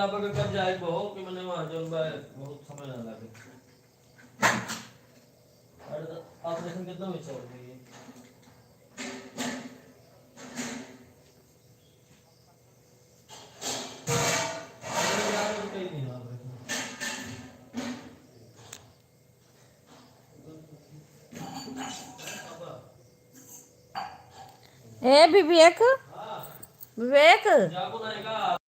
यहाँ पर कर जाए बहुत कि मैंने वहाँ जो बहुत समय ना लगे। ऑपरेशन कितना में चल रही है? ए विवेक, विवेक जागो ना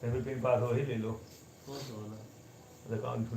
everything बात हो ही ले लो। अकाउंट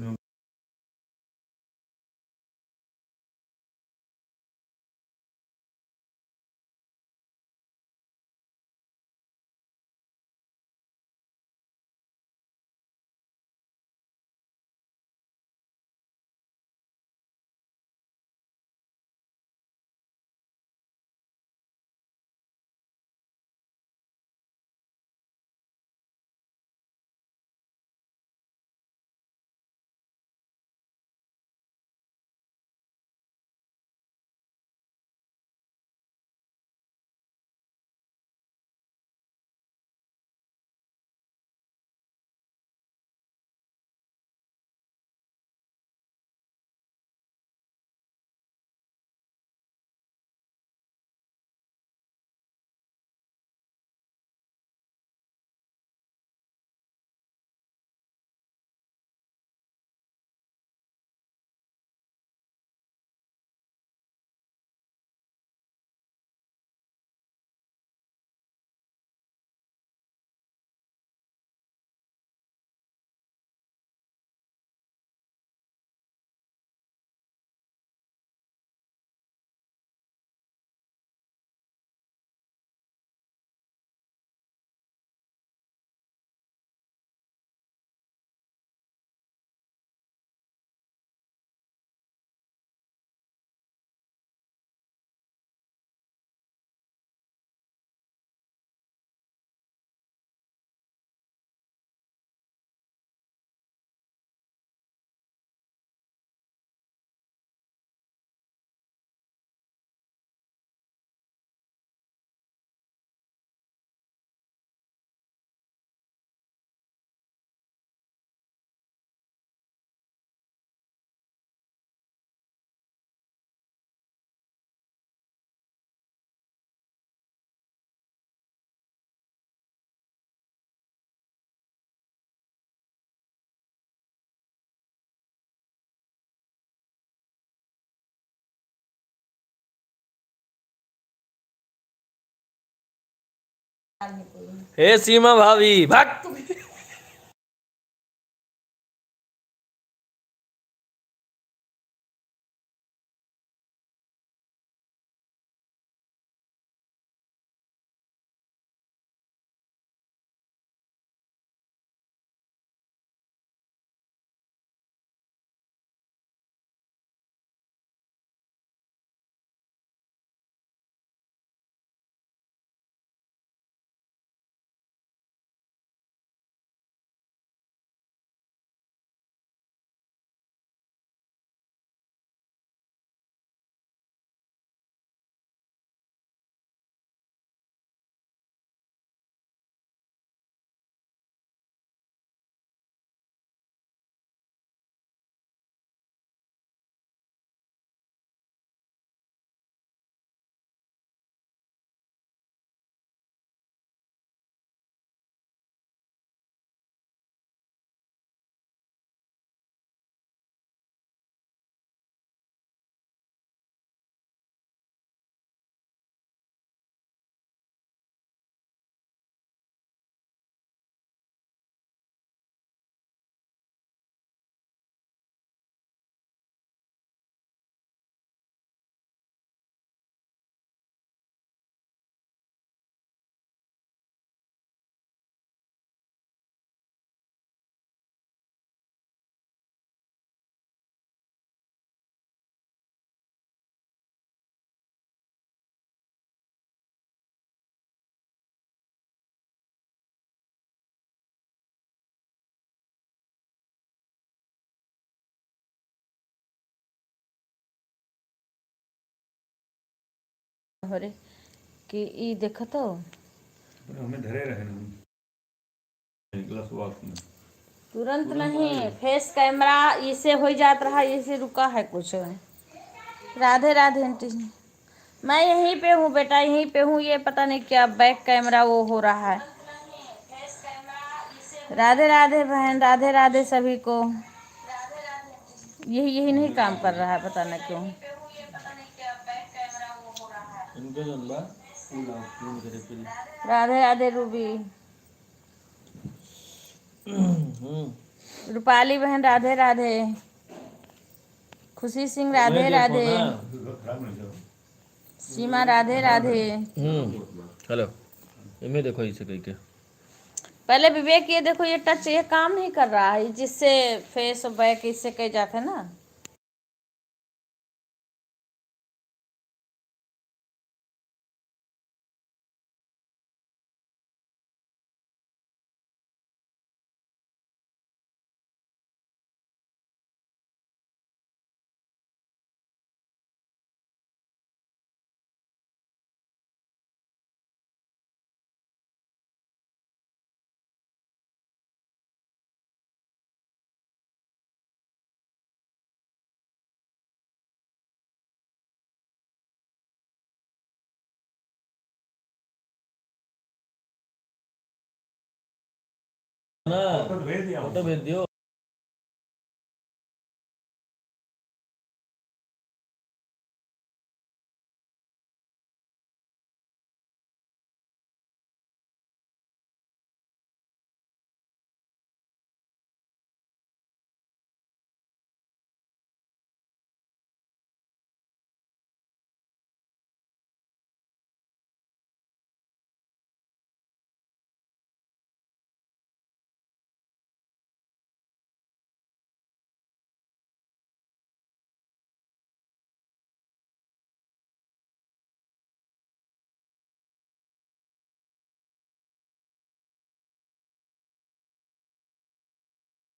हे सीमा भाभी भाग। अरे कि ई देखो तो हमें धरे रहे ग्लास वॉक में तुरंत नहीं, फेस कैमरा इसे हो जात रहा, इसे रुका है कुछ। राधे राधे आंटी, मैं यहीं पे हूँ बेटा, यहीं पे हूँ। ये पता नहीं क्या बैक कैमरा वो हो रहा है। राधे राधे बहन, राधे राधे सभी को। यही यही नहीं काम कर रहा है, पता नहीं क्यों। राधे राधे रूबी, रूपाली बहन राधे राधे, खुशी सिंह राधे राधे, सीमा राधे राधे। हेलो इनमें देखो इसे कहीं के पहले विवेक ये देखो, ये टच ये काम नहीं कर रहा है, जिससे फेस और बैक इससे कह जाते हैं ना। ना फोटो भेज दियो।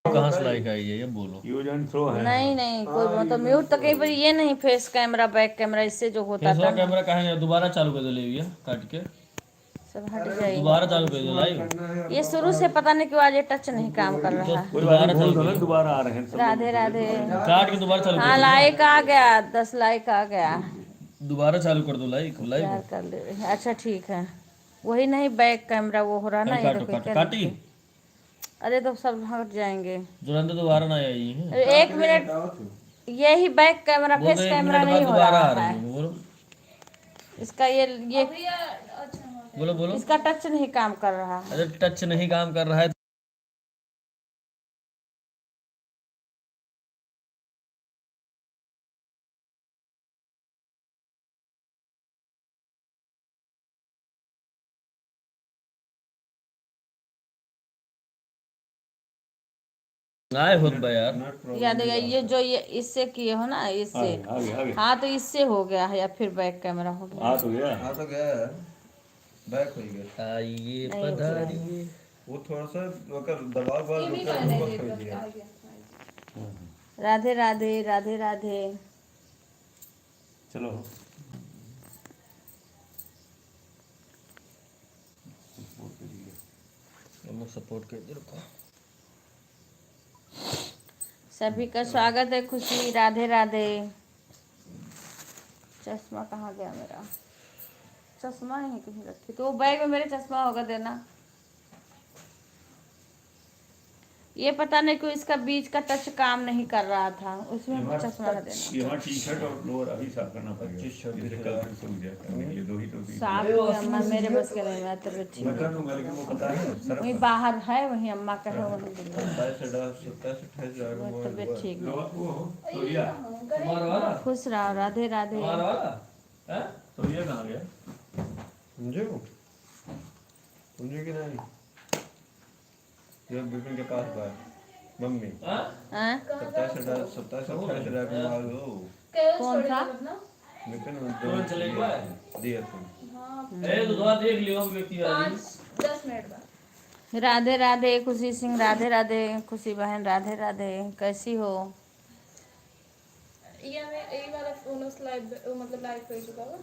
कहाँ से लाइक आई है ये बोलो। यूज एंड थ्रो है। नहीं नहीं, कोई मतलब म्यूट तो कई बार ये नहीं, फेस कैमरा बैक कैमरा इससे जो होता था ना। कैमरा कहाँ है, दोबारा चालू कर दो ले भैया काट के, सब हट जाएगी। दोबारा चालू कर दो लाइव। ये शुरू से पता नहीं क्यों आज ये टच नहीं काम कर रहा है। दोबारा चालू बोल दो ना, कर दोबारा आ रहे हैं सब। राधे राधे। काट के दोबारा चालू हाँ कर लाइक आ गया, 10 लाइक आ गया। दो, दोबारा चालू कर दो लाइव यार लाइव। कर ले, अच्छा ठीक है। वही नहीं, बैक कैमरा वो हो रहा ना, ये काटो देखो काटो क्या काटी लिखते। अरे तो सब हट जाएंगे। तुरंत दोबारा ना आई है। अरे 1 मिनट, यही बैक कैमरा बोल फेस रहे एक कैमरा मिनट बाद नहीं हो दोबारा रहा आ रही है है बोलो। इसका। ये बोलो बोलो। इसका टच नहीं काम कर रहा है। अरे टच नहीं काम कर रहा है। आए होत बा यार। याद है ये जो ये इससे किए हो ना, इससे आगे हाँ, तो इससे हो गया है या फिर बैक कैमरा हो गया। आ तो गया। हाँ तो गया है, बैक हो गया। आइए नहीं, पधारिए। वो थोड़ा सा अगर दबाव बाद रुका तो बस हो गया। राधे राधे राधे राधे। चलो हम सपोर्ट कर दे रुको। सभी का स्वागत है। खुशी, राधे राधे। चश्मा कहाँ गया मेरा? चश्मा ही कहीं रखी, तो वो बैग में मेरे चश्मा होगा, देना। ये पता नहीं क्यों इसका बीच का टच काम नहीं कर रहा था, उसमें भी चश्मा का देना। यहाँ टी शर्ट और लोअर अभी साफ करना पड़ेगा। 25-26 इसे कल फिर से हो जाए करने के लिए 2 ही तो थी। साफ हुई अम्मा, मेरे बस के नहीं, मैं तबीयत ठीक मैं है। कर दूंगा लेकिन वो पता है सर वही बाहर है, वही अम्मा का है, वही दिल्ली। 27-28 हजार वो तबीयत ठीक लो है। वो सोरिया तुम्हारा वाला खुश रहो, राधे राधे। तुम्हारा वाला हैं? सोरिया कहाँ गया? मुझे कि नहीं, जब विपिन के पास बात मम्मी हैं? हैं? 27-28 हजार का माल हो। कौन था? विपिन तुरंत चले गए। दिया तुम। ए दुधवा देख लियो हम व्यक्ति वाली। 10 मिनट बाद। राधे राधे खुशी सिंह, राधे राधे खुशी बहन, राधे राधे। कैसी हो? ये हमें यही वाला फोन मतलब लाइव कर चुका हुआ।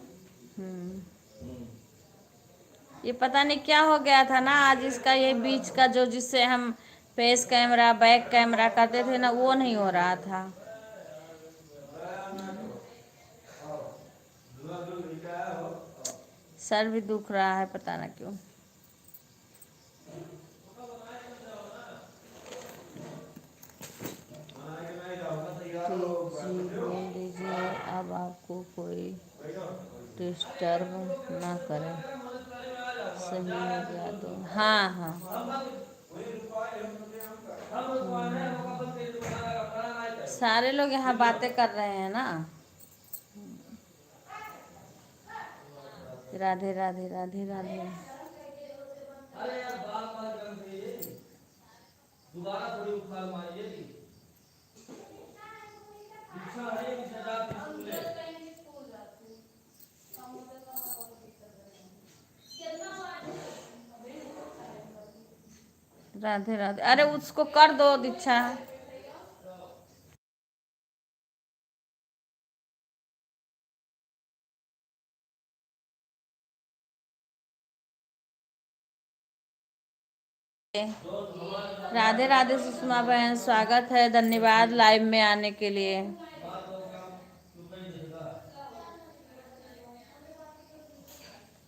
ये पता नहीं क्या हो गया था ना आज, इसका ये बीच का जो, जिससे हम फेस कैमरा बैक कैमरा करते थे ना, वो नहीं हो रहा था। सर भी दुख रहा है, पता ना क्यों। जी बोल दीजिए, अब आपको कोई डिस्टर्ब ना करे। सही हो गया तो हाँ हाँ। सारे लोग यहाँ बातें कर रहे हैं ना। राधे राधे राधे राधे। दोबारा थोड़ी उखाड़ मारिए जी। पीछा है कि सजा स्कूल है। राधे राधे। अरे उसको कर दो दीक्षा। राधे राधे सुषमा बहन, स्वागत है, धन्यवाद लाइव में आने के लिए।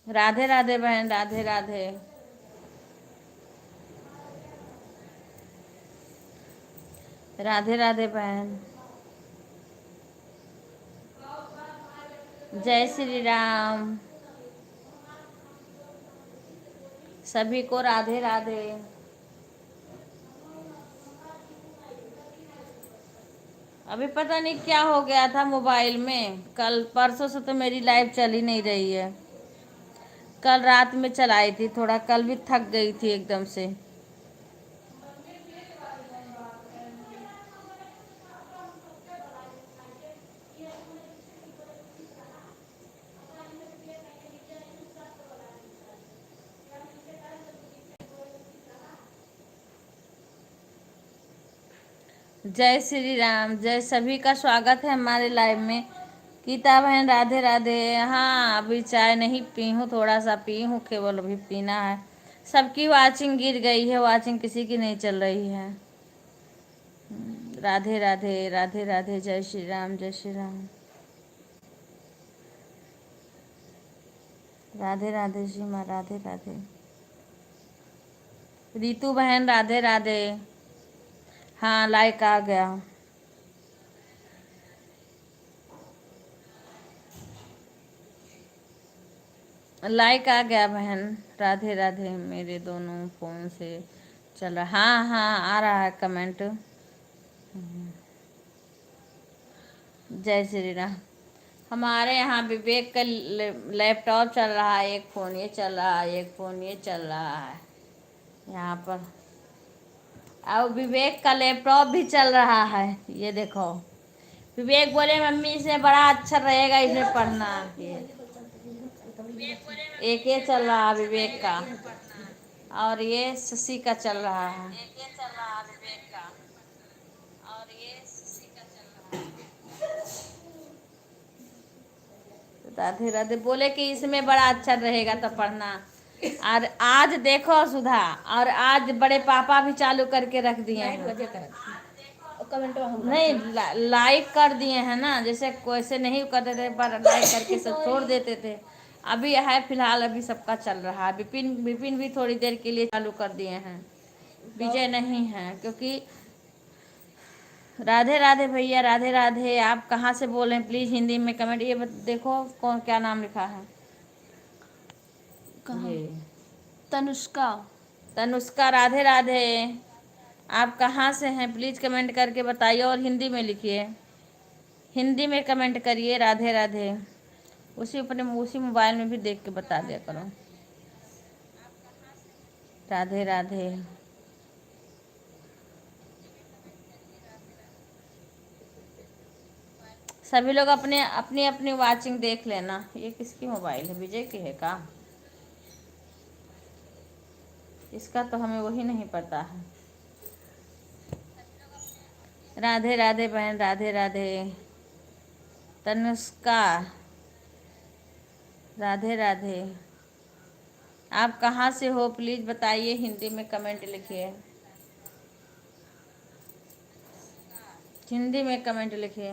राधे राधे बहन, राधे राधे। राधे राधे बहन। जय श्री राम। सभी को राधे राधे। अभी पता नहीं क्या हो गया था मोबाइल में, कल परसों से तो मेरी लाइव चल ही नहीं रही है। कल रात में चलाई थी थोड़ा, कल भी थक गई थी एकदम से। जय श्री राम। जय, सभी का स्वागत है हमारे लाइव में। गीता बहन राधे राधे। हाँ, अभी चाय नहीं पी हूँ, थोड़ा सा पी हूँ केवल, अभी पीना है। सबकी वाचिंग गिर गई है, वाचिंग किसी की नहीं चल रही है। राधे राधे राधे राधे। जय श्री राम, जय श्री राम। राधे राधे जी माँ, राधे राधे। रितु बहन राधे राधे। हाँ, लाइक आ गया। लाइक आ गया बहन। राधे राधे। मेरे दोनों फ़ोन से चल रहा। हाँ हाँ आ रहा है कमेंट। जय श्री राम। हमारे यहाँ विवेक का लैपटॉप चल रहा है, एक फ़ोन ये चल रहा है, एक फ़ोन ये चल रहा है यहाँ पर। अब विवेक का लैपटॉप भी चल रहा है, ये देखो। विवेक बोले मम्मी इसे बड़ा अच्छा रहेगा इसे पढ़ना। एक ये चल रहा है विवेक का, और ये शशि का चल रहा है। राधे राधे। बोले कि इसमें बड़ा अच्छा रहेगा तो पढ़ना। और आज देखो सुधा, और आज बड़े पापा भी चालू करके रख दिए हैं। कमेंट नहीं लाइक कर दिए हैं ना, जैसे वैसे नहीं करते थे पर लाइक करके सब छोड़ देते थे। अभी है फिलहाल, अभी सबका चल रहा है। विपिन विपिन भी थोड़ी देर के लिए चालू कर दिए हैं, विजय नहीं है क्योंकि। राधे राधे भैया, राधे राधे। आप कहाँ से बोल रहे हैं प्लीज़ हिंदी में कमेंट। ये देखो कौन क्या नाम लिखा है। ये तनुष्का। तनुष्का। राधे राधे। आप कहाँ से हैं प्लीज़ कमेंट करके बताइए, और हिंदी में लिखिए, हिंदी में कमेंट करिए। राधे राधे। उसी मोबाइल में भी देख के बता दिया करो। राधे राधे। सभी लोग अपने अपनी अपनी वाचिंग देख लेना। ये किसकी मोबाइल है, विजय की है का? इसका तो हमें वही नहीं पता है। राधे राधे बहन, राधे राधे। तनुष्का। राधे राधे। आप कहाँ से हो प्लीज़ बताइए, हिंदी में कमेंट लिखिए, हिंदी में कमेंट लिखिए।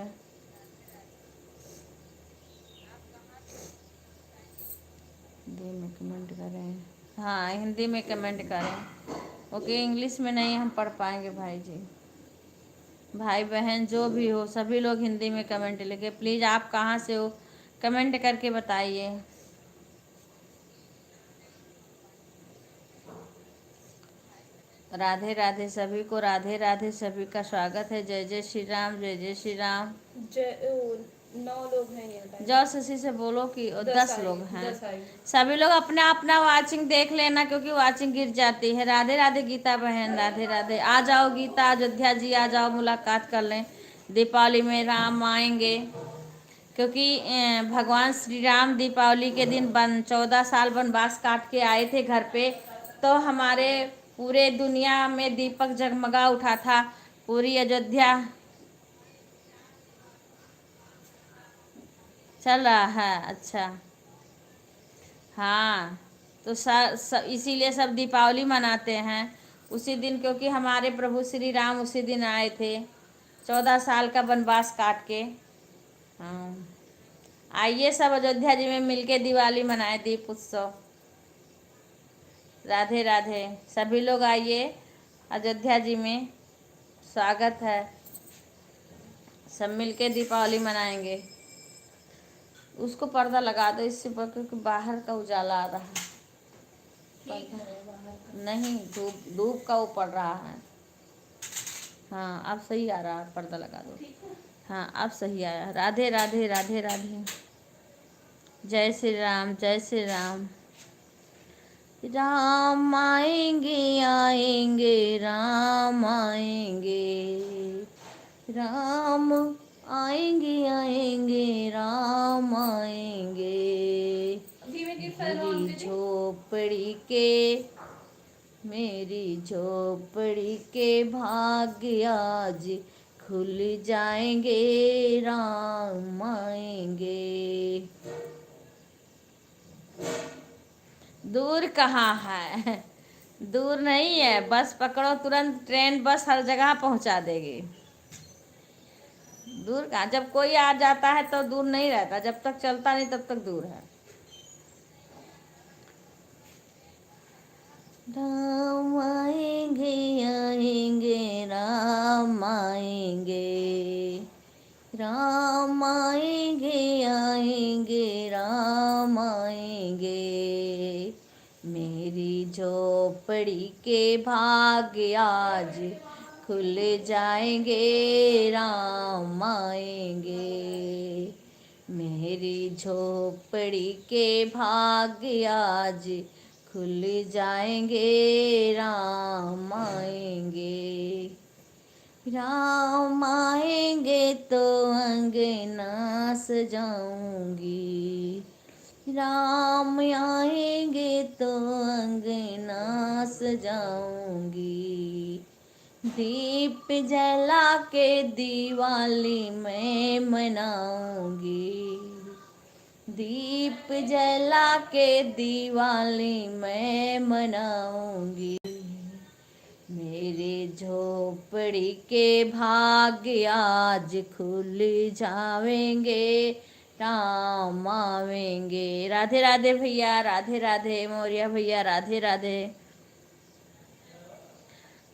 हिंदी में कमेंट करें, हाँ हिंदी में कमेंट करें। ओके, इंग्लिश में नहीं हम पढ़ पाएंगे भाई जी। भाई बहन जो भी हो सभी लोग हिंदी में कमेंट लिखे प्लीज़। आप कहाँ से हो कमेंट करके बताइए। राधे राधे सभी को, राधे राधे सभी का स्वागत है। जय जय श्री राम, जय जय श्री राम। 9 लोग हैं ये। जाओ शशि से बोलो कि 10 लोग हैं। 10 आई। सभी लोग अपना अपना वाचिंग देख लेना क्योंकि वाचिंग गिर जाती है। राधे राधे गीता बहन, राधे राधे। आ जाओ गीता, अयोध्या जी आ जाओ, मुलाकात कर लें। दीपावली में राम आएंगे क्योंकि भगवान श्री राम दीपावली के दिन 14 साल वनवास काट के आए थे घर पे। तो हमारे पूरे दुनिया में दीपक जगमगा उठा था, पूरी अयोध्या चल रहा है। अच्छा हाँ, तो इसीलिए सब दीपावली मनाते हैं उसी दिन, क्योंकि हमारे प्रभु श्री राम उसी दिन आए थे 14 साल का वनवास काट के। हाँ, आइए सब अयोध्या जी में मिलके दिवाली मनाए, दीप उत्सव। राधे राधे सभी लोग आइए अयोध्या जी में, स्वागत है। सब मिलके दीपावली मनाएंगे। उसको पर्दा लगा दो इससे पर, क्योंकि बाहर का उजाला आ रहा है। नहीं धूप धूप का वो पड़ रहा है। हाँ अब सही आ रहा है, पर्दा लगा दो। हाँ अब सही आया। राधे राधे, राधे राधे। जय श्री राम, जय श्री राम। राम आएंगे आएंगे राम आएंगे, राम आएंगे आएंगे राम आएंगे। मेरी झोपड़ी के भाग्य आज खुल जाएंगे, राम आएंगे। दूर कहाँ है, दूर नहीं है, बस पकड़ो तुरंत, ट्रेन बस हर जगह पहुंचा देगी। दूर कहाँ, जब कोई आ जाता है तो दूर नहीं रहता, जब तक चलता नहीं तब तक दूर है। राम आएंगे आएंगे राम आएंगे, राम आएंगे आएंगे राम आएंगे, मेरी झोपड़ी के भाग्य आज खुल जाएंगे राम आएंगे, मेरी झोपड़ी के भाग्य आज खुल जाएंगे राम आएंगे, राम आएंगे तो अंगना सजाऊंगी, राम आएंगे तो अंगना सजाऊंगी, दीप जला के दिवाली मैं मनाऊंगी, दीप जला के दिवाली मैं मनाऊंगी, मेरे झोपड़ी के भाग्य आज खुल जावेंगे राम आवेंगे। राधे राधे भैया, राधे राधे मौर्या भैया, राधे राधे।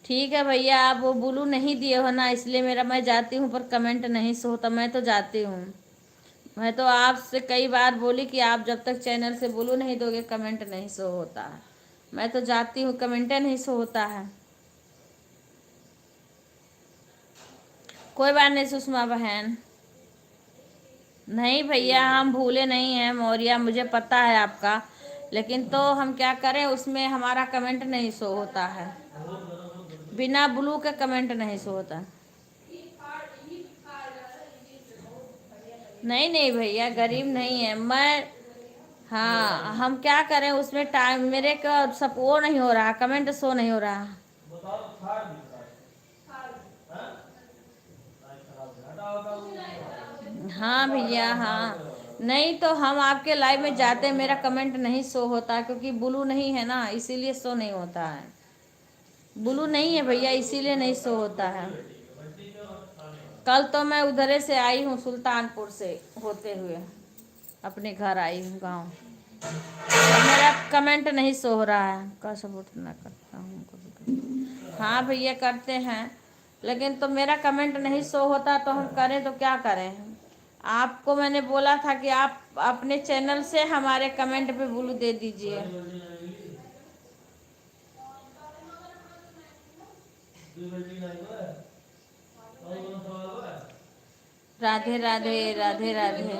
ठीक है भैया, आप वो ब्लू नहीं दिए हो ना, इसलिए मेरा मैं जाती हूँ पर कमेंट नहीं शो होता। मैं तो जाती हूँ, मैं तो आपसे कई बार बोली कि आप जब तक चैनल से ब्लू नहीं दोगे कमेंट नहीं शो होता है। मैं तो जाती हूँ, कमेंट नहीं शो होता है। कोई बात नहीं सुषमा बहन, नहीं भैया हम भूले नहीं हैं मौर्या, मुझे पता है आपका, लेकिन तो हम क्या करें, उसमें हमारा कमेंट नहीं शो होता है, बिना ब्लू के कमेंट नहीं शो होता। नहीं नहीं भैया गरीब नहीं है मैं, हाँ हम क्या करें उसमें टाइम मेरे का सब वो नहीं हो रहा, कमेंट शो नहीं हो रहा। हाँ भैया हाँ, नहीं तो हम आपके लाइव में जाते हैं, मेरा कमेंट नहीं शो होता क्योंकि ब्लू नहीं है ना, इसीलिए शो नहीं होता है। ब्लू नहीं है भैया इसीलिए नहीं शो होता है। कल तो मैं उधरे से आई हूँ, सुल्तानपुर से होते हुए अपने घर आई हूँ गाँव, मेरा कमेंट नहीं शो हो रहा है। का सपोर्ट ना करता हूँ कभी। हाँ भैया करते हैं, लेकिन तो मेरा कमेंट नहीं शो होता तो हम करें तो क्या करें। आपको मैंने बोला था कि आप अपने चैनल से हमारे कमेंट पे ब्लू दे दीजिए। राधे राधे, राधे राधे।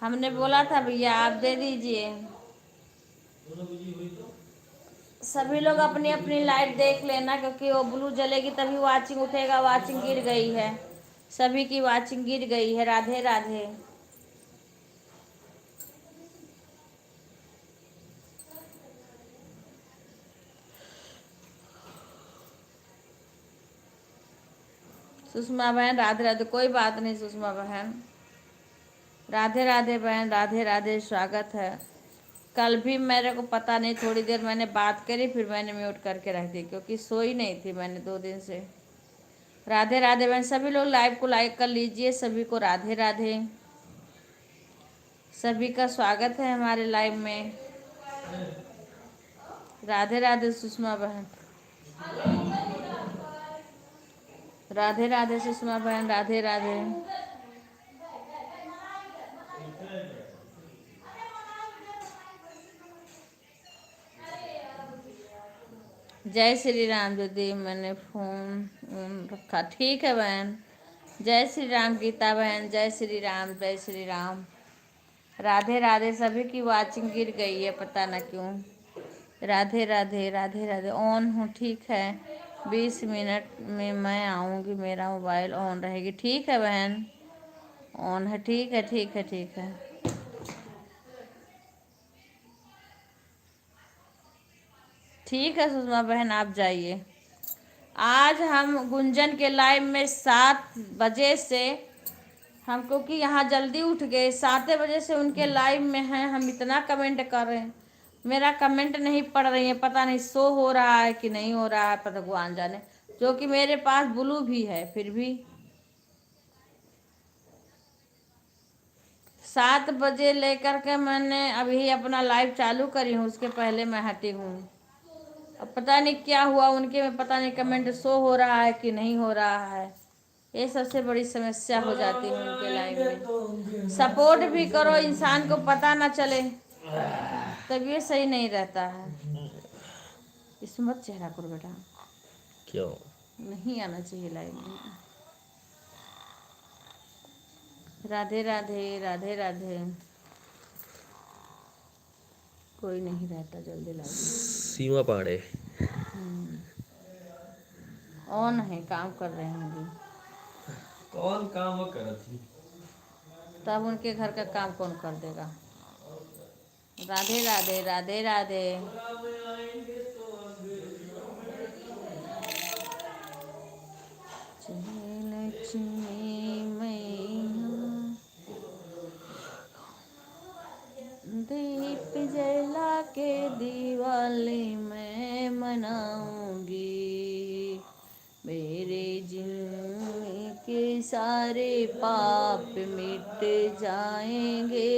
हमने बोला था भैया आप दे दीजिए। सभी लोग अपनी अपनी लाइट देख लेना, क्योंकि वो ब्लू जलेगी तभी वाचिंग उठेगा। वाचिंग गिर गई है, सभी की वाचिंग गिर गई है। राधे राधे। सुषमा बहन राधे राधे। कोई बात नहीं सुषमा बहन, राधे राधे बहन, राधे राधे, स्वागत है। कल भी मेरे को पता नहीं, थोड़ी देर मैंने बात करी फिर मैंने म्यूट करके रख दी क्योंकि सोई नहीं थी मैंने 2 दिन से। राधे राधे बहन, सभी लोग लाइव को लाइक कर लीजिए। सभी को राधे राधे, सभी का स्वागत है हमारे लाइव में। राधे राधे सुषमा बहन, राधे राधे सुषमा बहन, राधे राधे। जय श्री राम दीदी, मैंने फोन रखा। ठीक है बहन, जय श्री राम गीता बहन, जय श्री राम, जय श्री राम। राधे राधे, सभी की वाचिंग गिर गई है पता ना क्यों। राधे राधे, राधे राधे। ऑन हूँ, ठीक है 20 मिनट में मैं आऊँगी, मेरा मोबाइल ऑन रहेगी। ठीक है बहन, ऑन है, ठीक है ठीक है ठीक है। ठीक है सुषमा बहन आप जाइए। आज हम गुंजन के लाइव में 7 बजे से, हम क्योंकि यहाँ जल्दी उठ गए, 7 बजे से उनके लाइव में हैं। हम इतना कमेंट कर रहे हैं, मेरा कमेंट नहीं पढ़ रही है, पता नहीं शो हो रहा है कि नहीं हो रहा है, पता भगवान जाने। जो कि मेरे पास ब्लू भी है फिर भी 7 बजे लेकर के मैंने अभी अपना लाइव चालू करी हूँ, उसके पहले मैं हटी हूँ। अब पता नहीं क्या हुआ उनके में, पता नहीं कमेंट शो हो रहा है कि नहीं हो रहा है। ये सबसे बड़ी समस्या हो जाती है उनके लाइफ में। सपोर्ट भी करो, इंसान को पता ना चले, तभी सही नहीं रहता है। इसमें मत चेहरा करो बेटा, क्यों? नहीं आना चाहिए लाइफ में। राधे राधे राधे राधे। कोई नहीं रहता जल्दी लाइफ में। सीमा पांडे ऑन है, काम कर रहे हैं अभी। कौन काम करत थी? तब उनके घर का काम कौन कर देगा। राधे राधे राधे राधे। लक्ष्मी मैया दीप जला के दिवाली मैं मनाऊंगी, मेरे जिंदगी के सारे पाप मिट जाएंगे,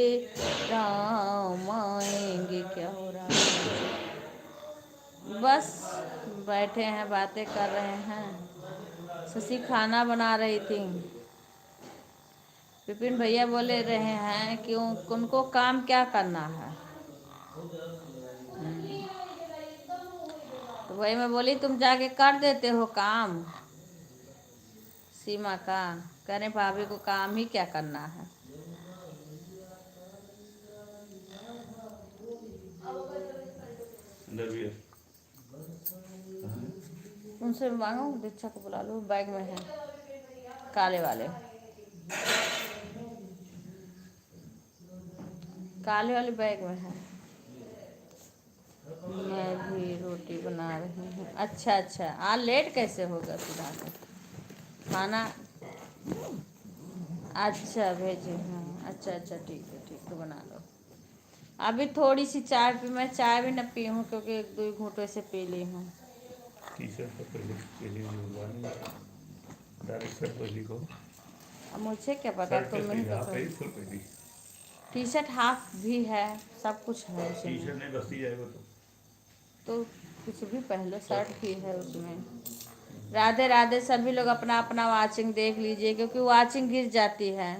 राम आएंगे। क्या हो रहा है? बस बैठे हैं, बातें कर रहे हैं। शशि खाना बना रही थी। विपिन भैया बोले रहे हैं कि उनको काम क्या करना है। तो वही मैं बोली तुम जाके कर देते हो काम सीमा का। कह रहे भाभी को काम ही क्या करना है। अंदर भी है। उनसे मांगो, दीक्षा को बुला लो, बैग में है काले वाले, काले वाले बैग में है। मैं भी रोटी बना रही हूँ। अच्छा अच्छा, आज लेट कैसे होगा सुधा को खाना? अच्छा भेजे, हाँ अच्छा अच्छा, ठीक है ठीक है, बना लो। अभी थोड़ी सी चाय पी, मैं चाय भी न पी हूँ क्योंकि एक दो घूंटों से पी ली हूँ। टी-शर्ट तो पहले डायरेक्ट शर्ट पहली को। अब मुझे क्या पता, तुम नहीं तो फुल पहली। टी शर्ट हाफ भी है, सब कुछ है उसमें। टी-शर्ट नहीं बस्ती जाएगा तो कुछ भी पहलो, शर्ट भी है उसमें। राधे राधे। सभी लोग अपना अपना वाचिंग देख लीजिए क्योंकि वाचिंग गिर जाती है।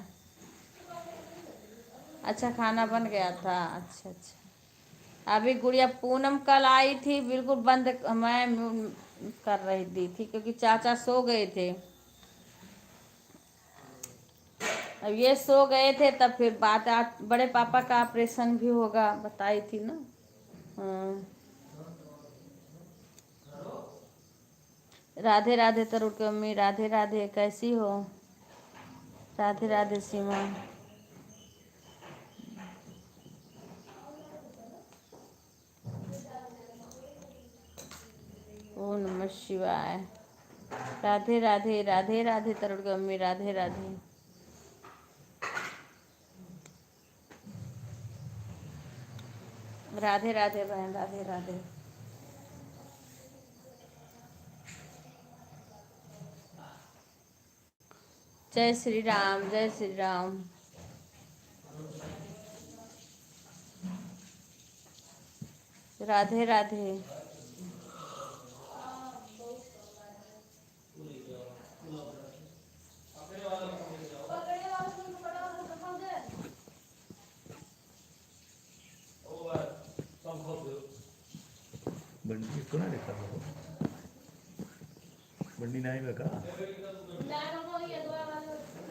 अच्छा खाना बन गया था। अच्छा अच्छा। अभी गुड़िया पूनम कल आई थी, बिल्कुल बंद मैं कर रही थी क्योंकि चाचा सो गए थे। अब ये सो गए थे तब फिर बात बड़े पापा का ऑपरेशन भी होगा, बताई थी ना। हाँ। राधे राधे तरुण की मम्मी, राधे राधे, कैसी हो? राधे राधे सीमा। ओम नमः शिवाय। राधे राधे राधे राधे तरुण की मम्मी, राधे राधे। राधे राधे बहन, राधे राधे। जय श्री राम, जय श्री राम। राधे राधे। बंडी को ना देखा हो, बंडी नहीं लगा।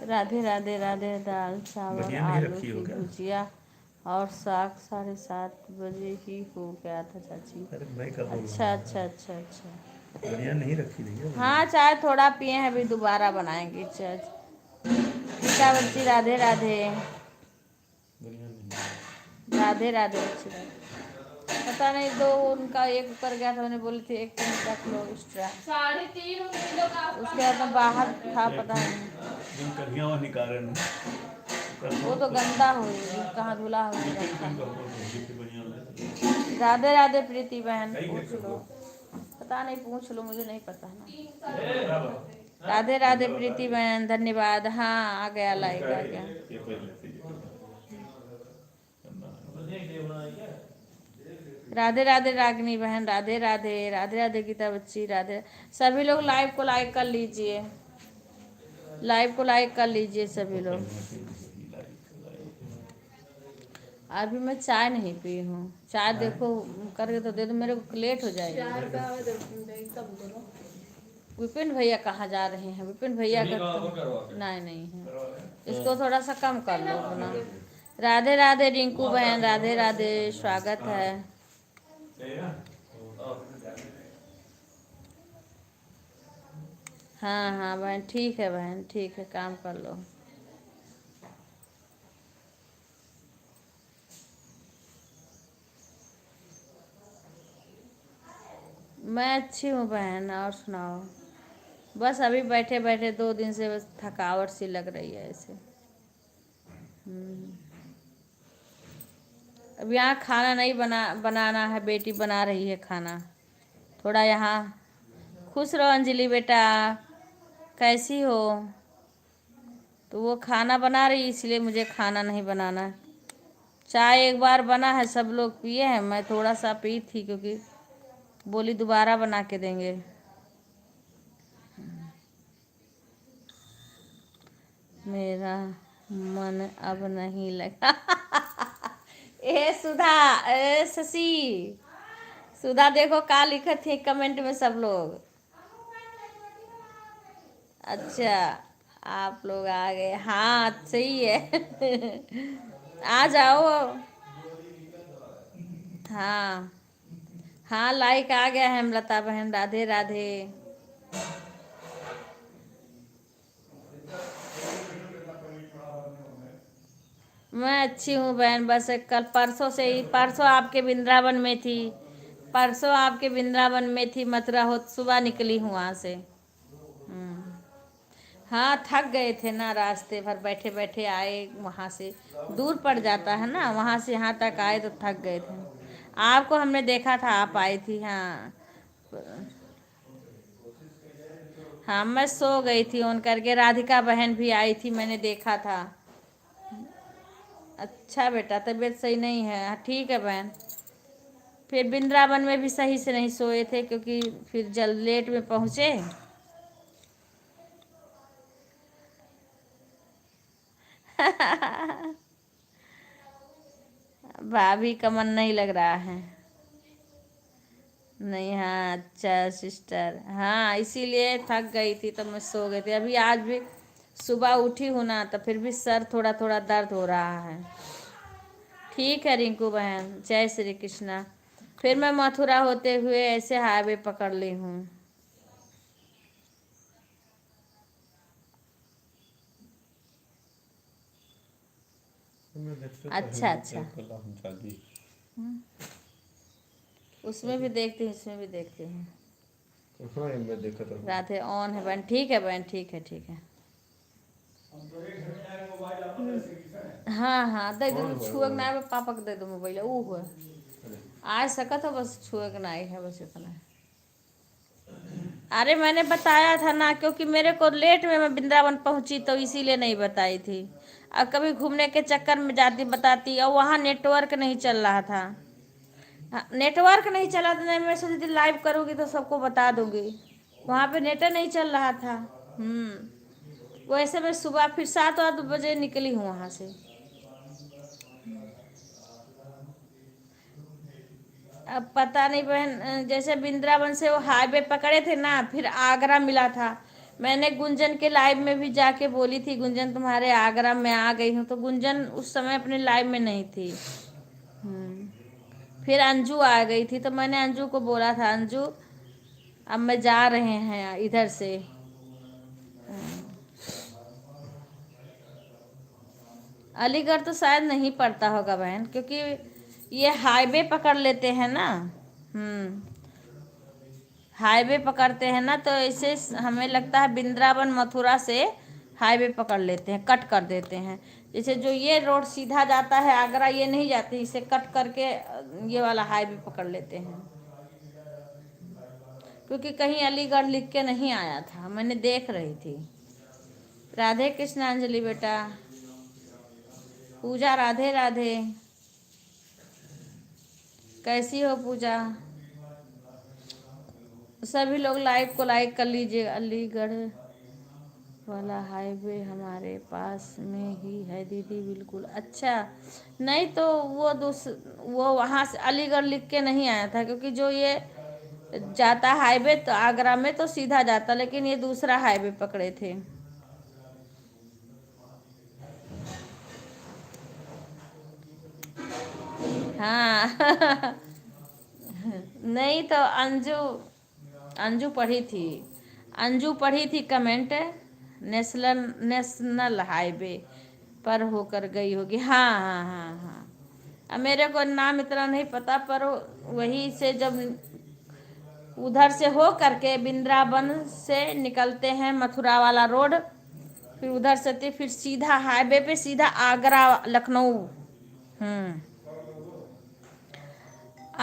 राधे राधे राधे। दाल चावल बढ़िया नहीं आलू रखी की हो क्या? भुजिया और साग 7:30 बजे ही हो गया था चाची। अरे मैं कब बोल अच्छा अच्छा अच्छा अच्छा। बढ़िया नहीं रखी रही है। हाँ चाय थोड़ा पिए हैं, अभी दोबारा बनाएंगे चाय। गीता बच्ची, राधे राधे। बढ़िया नहीं। राधे राधे बच्ची। पता नहीं, दो उनका एक ऊपर गया था, उन्हें बोली थी एक तुम रख लो एक्स्ट्रा। 3.5 किलो का उसके बाद में बाहर था, पता नहीं। जिन कलियां वहाँ निकालन वो तो गंदा हुई, कहाँ धुला हुई रखा। बढ़िया। राधे राधे प्रीति बहन, पूछ लो, पता नहीं, पूछ लो, मुझे नहीं पता ना। राधे राधे प्रीति बहन, धन्यवाद। हाँ आ गया, लाइक आ गया। राधे राधे रागिनी बहन, राधे राधे। राधे राधे गीता बच्ची, राधे। सभी लोग लाइव को लाइक कर लीजिए, लाइव को लाइक कर लीजिए सभी लोग। अभी मैं चाय नहीं पी हूँ। चाय देखो करके तो दे दो, मेरे को लेट हो जाएगा। चार का तब करो। विपिन भैया कहाँ जा रहे हैं? विपिन भैया चलिए, का कहाँ पर करवा के? नहीं नहीं है, इसको थोड़ा सा कम कर लो अपना। राधे राधे रिंकू बहन, राधे राधे, स्वागत है। हाँ हाँ बहन, ठीक है बहन, ठीक है, काम कर लो। मैं अच्छी हूँ बहन, और सुनाओ। बस अभी बैठे बैठे 2 दिन से बस थकावट सी लग रही है ऐसे। अब यहाँ खाना नहीं बनाना है, बेटी बना रही है खाना। थोड़ा यहाँ खुश रहो अंजलि बेटा, कैसी हो? तो वो खाना बना रही, इसलिए मुझे खाना नहीं बनाना। चाय एक बार बना है, सब लोग पिए हैं, मैं थोड़ा सा पी थी क्योंकि बोली दोबारा बना के देंगे। मेरा मन अब नहीं लगा। ए सुधा, ए शशि, सुधा देखो का लिखत थे कमेंट में सब लोग। अच्छा आप लोग आ गए, हाँ सही है। आ जाओ। हाँ हाँ लाइक आ गया है लता बहन, राधे राधे। मैं अच्छी हूँ बहन, बस कल परसों से ही, परसों आपके वृंदावन में थी, परसों आपके वृंदावन में थी, मथुरा हो सुबह निकली हूँ वहाँ से। हाँ थक गए थे ना, रास्ते भर बैठे बैठे आए, वहाँ से दूर पड़ जाता है ना, वहाँ से यहाँ तक आए तो थक गए थे। आपको हमने देखा था, आप आई थी। हाँ हाँ मैं सो गई थी ऑन करके, राधिका बहन भी आई थी, मैंने देखा था। अच्छा बेटा तबीयत सही नहीं है? हाँ, ठीक है बहन। फिर वृंदावन में भी सही से नहीं सोए थे क्योंकि फिर जल्द लेट में पहुँचे। भाभी का मन नहीं लग रहा है? नहीं, हाँ अच्छा सिस्टर, हाँ इसीलिए थक गई थी तो मैं सो गई थी। अभी आज भी सुबह उठी हूँ ना, तो फिर भी सर थोड़ा थोड़ा दर्द हो रहा है। ठीक है रिंकू बहन, जय श्री कृष्णा। फिर मैं मथुरा होते हुए ऐसे हाईवे पकड़ ली हूँ। अच्छा अच्छा, उसमें भी देखती हूँ, इसमें भी देखती हूँ। हाँ ये मैं देखा था। राधे ऑन है बहन, ठीक है बहन, ठीक है ठीक है। हाँ हाँ दे दो, छुए के ना पापा को दे दो मोबाइल, वो हुआ आज सकत हो, बस छुए के ना है, बस इतना। अरे मैंने बताया था ना, क्योंकि मेरे को लेट में मैं वृंदावन पहुंची तो इसीलिए नहीं बताई थी। अब कभी घूमने के चक्कर में जाती बताती, और वहाँ नेटवर्क नहीं चल रहा था। हाँ, नेटवर्क नहीं चला था, नहीं मैं सोची थी लाइव करूँगी तो सबको बता दूंगी, वहाँ पे नेट नहीं चल रहा था। वैसे मैं सुबह फिर 7-8 बजे निकली हूँ वहाँ से। अब पता नहीं बहन, जैसे वृंदावन से वो हाईवे पकड़े थे ना, फिर आगरा मिला था। मैंने गुंजन के लाइव में भी जाके बोली थी, गुंजन तुम्हारे आगरा में आ गई हूँ, तो गुंजन उस समय अपने लाइव में नहीं थी। फिर अंजू आ गई थी, तो मैंने अंजू को बोला था, अंजू अब मैं जा रहे हैं इधर से। अलीगढ़ तो शायद नहीं पड़ता होगा बहन, क्योंकि ये हाईवे पकड़ लेते हैं ना। हाईवे पकड़ते हैं ना, तो ऐसे हमें लगता है वृंदावन मथुरा से हाईवे पकड़ लेते हैं, कट कर देते हैं। जैसे जो ये रोड सीधा जाता है आगरा, ये नहीं जाती, इसे कट करके ये वाला हाईवे पकड़ लेते हैं। क्योंकि कहीं अलीगढ़ लिख के नहीं आया था, मैंने देख रही थी। राधे कृष्णांजलि बेटा, पूजा राधे राधे, कैसी हो पूजा? सभी लोग लाइव को लाइक कर लीजिए। अलीगढ़ वाला हाईवे हमारे पास में ही है दीदी। बिल्कुल। अच्छा, नहीं तो वो वहाँ से अलीगढ़ लिख के नहीं आया था, क्योंकि जो ये जाता हाईवे तो आगरा में तो सीधा जाता, लेकिन ये दूसरा हाईवे पकड़े थे। हाँ नहीं तो अंजू पढ़ी थी, कमेंट। नेशनल हाईवे पर होकर गई होगी। हाँ हाँ हाँ हाँ। अब मेरे को नाम इतना नहीं पता, पर वही से जब उधर से हो करके वृंदावन से निकलते हैं मथुरा वाला रोड, फिर उधर से फिर सीधा हाईवे पे सीधा आगरा लखनऊ।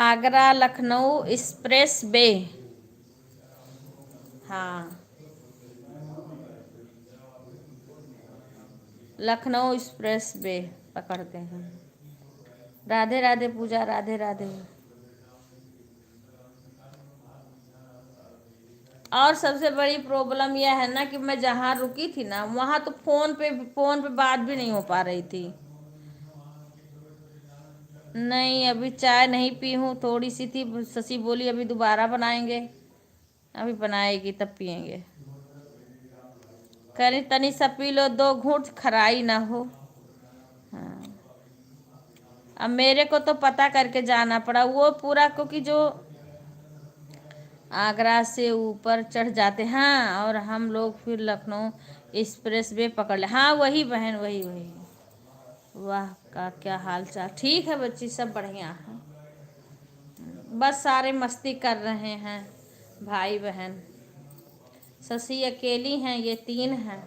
Agra Lucknow expressway. हाँ, लखनऊ एक्सप्रेस वे पकड़ते हैं। राधे राधे पूजा, राधे राधे। और सबसे बड़ी प्रॉब्लम यह है ना कि मैं जहाँ रुकी थी ना, वहाँ तो फोन पे बात भी नहीं हो पा रही थी। नहीं, अभी चाय नहीं पी हूँ, थोड़ी सी थी। शशि बोली अभी दोबारा बनाएंगे, अभी बनाएगी तब पियेंगे। करी तनी सा पी लो, 2 घूंट खराई ना हो। हाँ, अब मेरे को तो पता करके जाना पड़ा वो पूरा, क्योंकि जो आगरा से ऊपर चढ़ जाते। हाँ, और हम लोग फिर लखनऊ एक्सप्रेस वे पकड़ ले। हाँ वही बहन, वही। वाह का क्या हाल चाल। ठीक है बच्ची, सब बढ़िया है। बस सारे मस्ती कर रहे हैं भाई बहन। शशि अकेली हैं, ये 3 हैं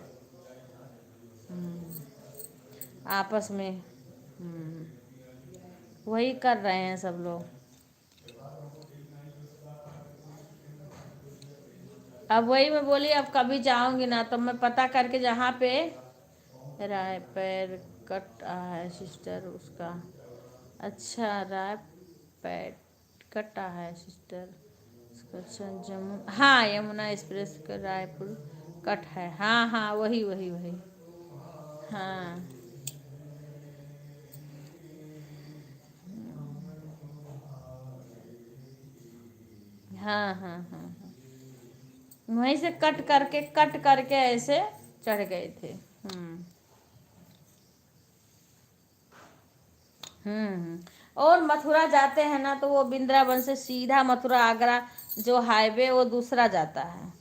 आपस में। वही कर रहे हैं सब लोग। अब वही मैं बोली, अब कभी जाऊंगी ना तो मैं पता करके जहाँ पे राय पैर कट है सिस्टर उसका। अच्छा, राय पैर कटा है सिस्टर उसका। अच्छा, हाँ, यमुना एक्सप्रेस का रायपुर कट है। हाँ हाँ, वही। हाँ हाँ हाँ हाँ हाँ, वहीं से कट करके ऐसे चढ़ गए थे। और मथुरा जाते हैं ना तो वो वृंदावन से सीधा मथुरा आगरा जो हाईवे वो दूसरा जाता है।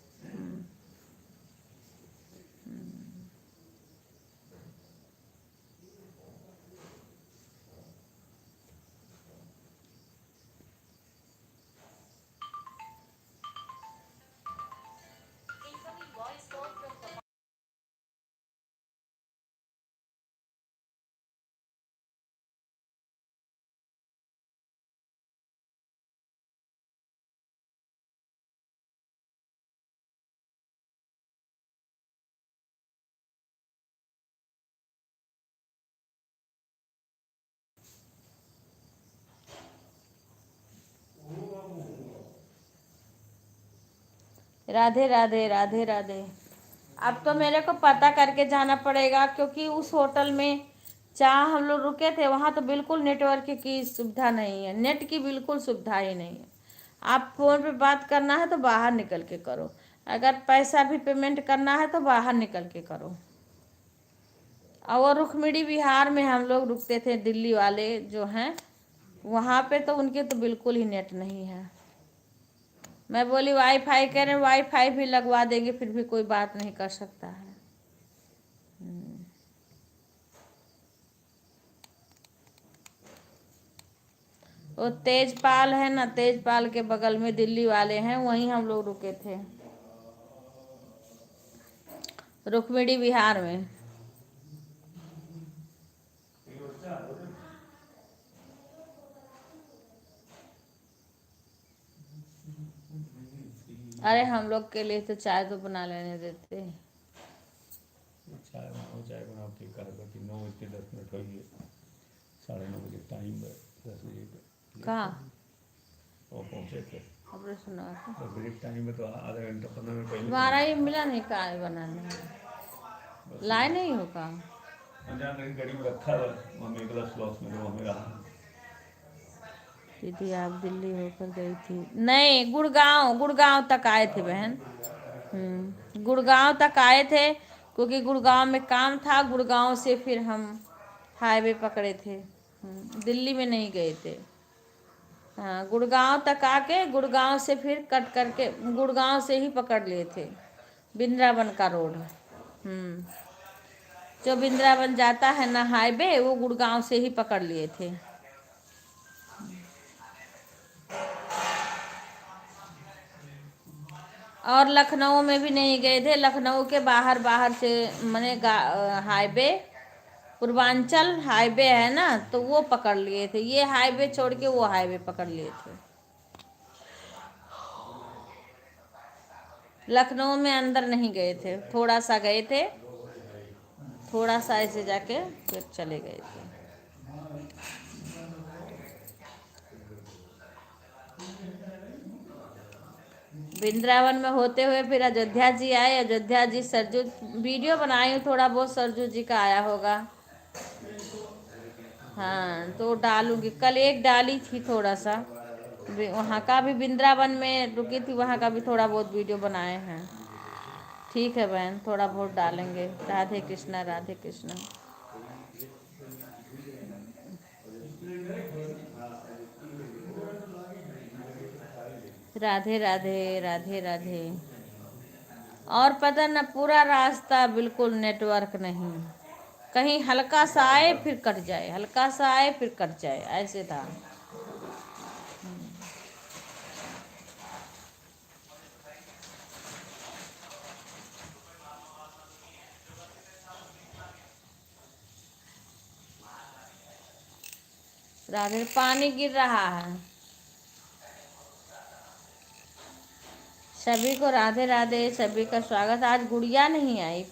राधे राधे, राधे राधे। अब तो मेरे को पता करके जाना पड़ेगा, क्योंकि उस होटल में जहाँ हम लोग रुके थे वहाँ तो बिल्कुल नेटवर्क की सुविधा नहीं है, नेट की बिल्कुल सुविधा ही नहीं है। आप फ़ोन पे बात करना है तो बाहर निकल के करो, अगर पैसा भी पेमेंट करना है तो बाहर निकल के करो। और रुक्मिणी विहार में हम लोग रुकते थे, दिल्ली वाले जो हैं वहाँ पे तो उनके तो बिल्कुल ही नेट नहीं है। मैं बोली वाईफाई कह रहे, वाईफाई भी लगवा देंगे फिर भी कोई बात नहीं कर सकता है। वो तेजपाल है ना, तेजपाल के बगल में दिल्ली वाले हैं, वहीं हम लोग रुके थे, रुक्मिणी विहार में। अरे हम लोग के लिए तो चाय तो बना लेने देते। चाय बनाओ के कर 9:10 हो गए, 9:30 बजे टाइम है। 10 बजे कहाँ वो पहुँचे थे। ऑपरेशन हुआ था? 10 बजे टाइम है तो आधा घंटा 15 मिनट पहले हमारा ही मिला नहीं, कहाँ बनाने। लाए नहीं होगा। अनजान रही गाड़ी में रखा हुआ मम्मी ग्लास लॉस में तो वहाँ रहा। दीदी आप दिल्ली होकर गई थी? नहीं, गुड़गांव, गुड़गांव तक आए थे बहन। गुड़गांव तक आए थे क्योंकि गुड़गांव में काम था। गुड़गांव से फिर हम हाईवे पकड़े थे। दिल्ली में नहीं गए थे। हाँ, गुड़गांव तक आके गुड़गांव से फिर कट करके गुड़गांव से ही पकड़ लिए थे वृंदावन का रोड। जो वृंदावन जाता है ना हाईवे, वो गुड़गांव से ही पकड़ लिए थे। और लखनऊ में भी नहीं गए थे। लखनऊ के बाहर बाहर से मैंने हाईवे, पूर्वांचल हाईवे है ना, तो वो पकड़ लिए थे। ये हाईवे छोड़ के वो हाईवे पकड़ लिए थे। लखनऊ में अंदर नहीं गए थे, थोड़ा सा गए थे, थोड़ा सा ऐसे जाके फिर चले गए थे। वृंदावन में होते हुए फिर अयोध्या जी आए। अयोध्या जी सरजू वीडियो बनाई हूँ, थोड़ा बहुत सरजू जी का आया होगा। हाँ, तो डालूंगी। कल एक डाली थी थोड़ा सा, वहाँ का भी वृंदावन में रुकी थी, वहाँ का भी थोड़ा बहुत वीडियो बनाए हैं। ठीक है बहन, थोड़ा बहुत डालेंगे। राधे कृष्णा, राधे कृष्णा। राधे राधे, राधे राधे। और पता न, पूरा रास्ता बिल्कुल नेटवर्क नहीं, कहीं हल्का सा आए फिर कट जाए, हल्का सा आए फिर कट जाए, ऐसे था। राधे, पानी गिर रहा है। सभी को राधे राधे, सभी का स्वागत। आज गुड़िया नहीं आई,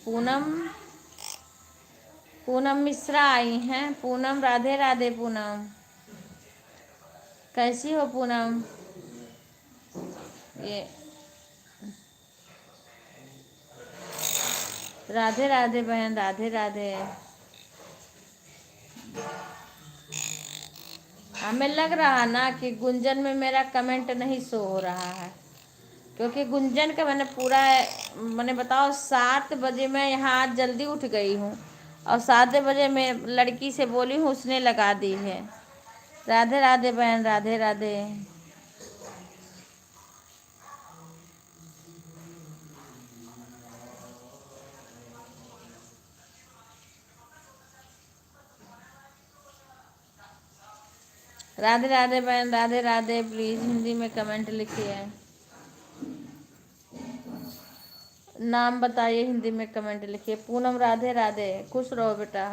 पूनम मिश्रा आई हैं। पूनम, राधे राधे पूनम, कैसी हो पूनम? ये राधे राधे बहन, राधे राधे। हमें लग रहा ना कि गुंजन में मेरा कमेंट नहीं शो हो रहा है, क्योंकि गुंजन का मैंने बताओ 7 बजे मैं यहाँ आज जल्दी उठ गई हूँ, और 7 बजे मैं लड़की से बोली हूँ, उसने लगा दी है। राधे राधे बहन, राधे राधे। राधे राधे बहन, राधे राधे। प्लीज हिंदी में कमेंट लिखिए, नाम बताइए, हिंदी में कमेंट लिखिए। पूनम, राधे राधे, खुश रहो बेटा।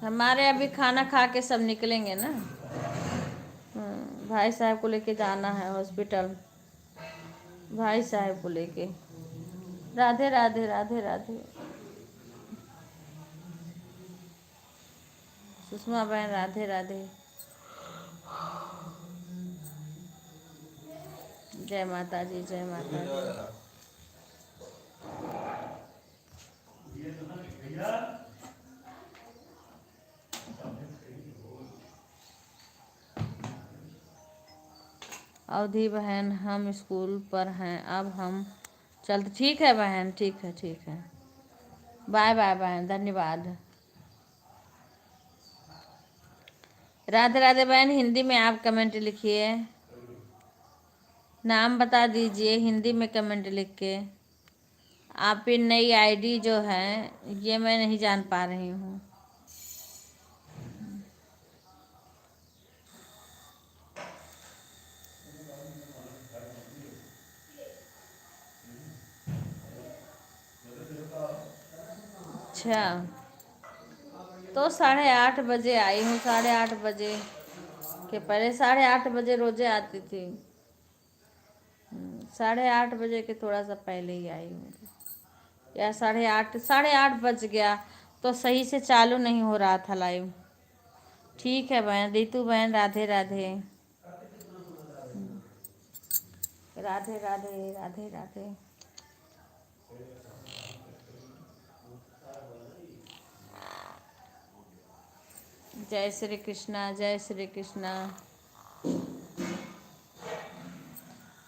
हमारे अभी खाना खा के सब निकलेंगे ना। भाई साहब को लेके जाना है हॉस्पिटल, भाई साहब को लेके। राधे राधे, राधे राधे। सुषमा बहन, राधे राधे। जय माता जी, जय माता जी। अवधि बहन, हम स्कूल पर हैं, अब हम चलते। ठीक है बहन, ठीक है, ठीक है। बाय बाय बहन, धन्यवाद। राधे राधे बहन, हिंदी में आप कमेंट लिखिए, नाम बता दीजिए हिंदी में कमेंट लिख के। आपकी नई आईडी जो है ये मैं नहीं जान पा रही हूँ। अच्छा, तो 8:30 बजे आई हूँ। 8:30 बजे के पहले, 8:30 बजे रोजे आती थी। 8:30 बजे के थोड़ा सा पहले ही आई हूँ, या 8:30 बज गया तो सही से चालू नहीं हो रहा था लाइव। ठीक है बहन, रितु बहन, राधे राधे। राधे राधे राधे राधे। जय श्री कृष्णा जय श्री कृष्णा।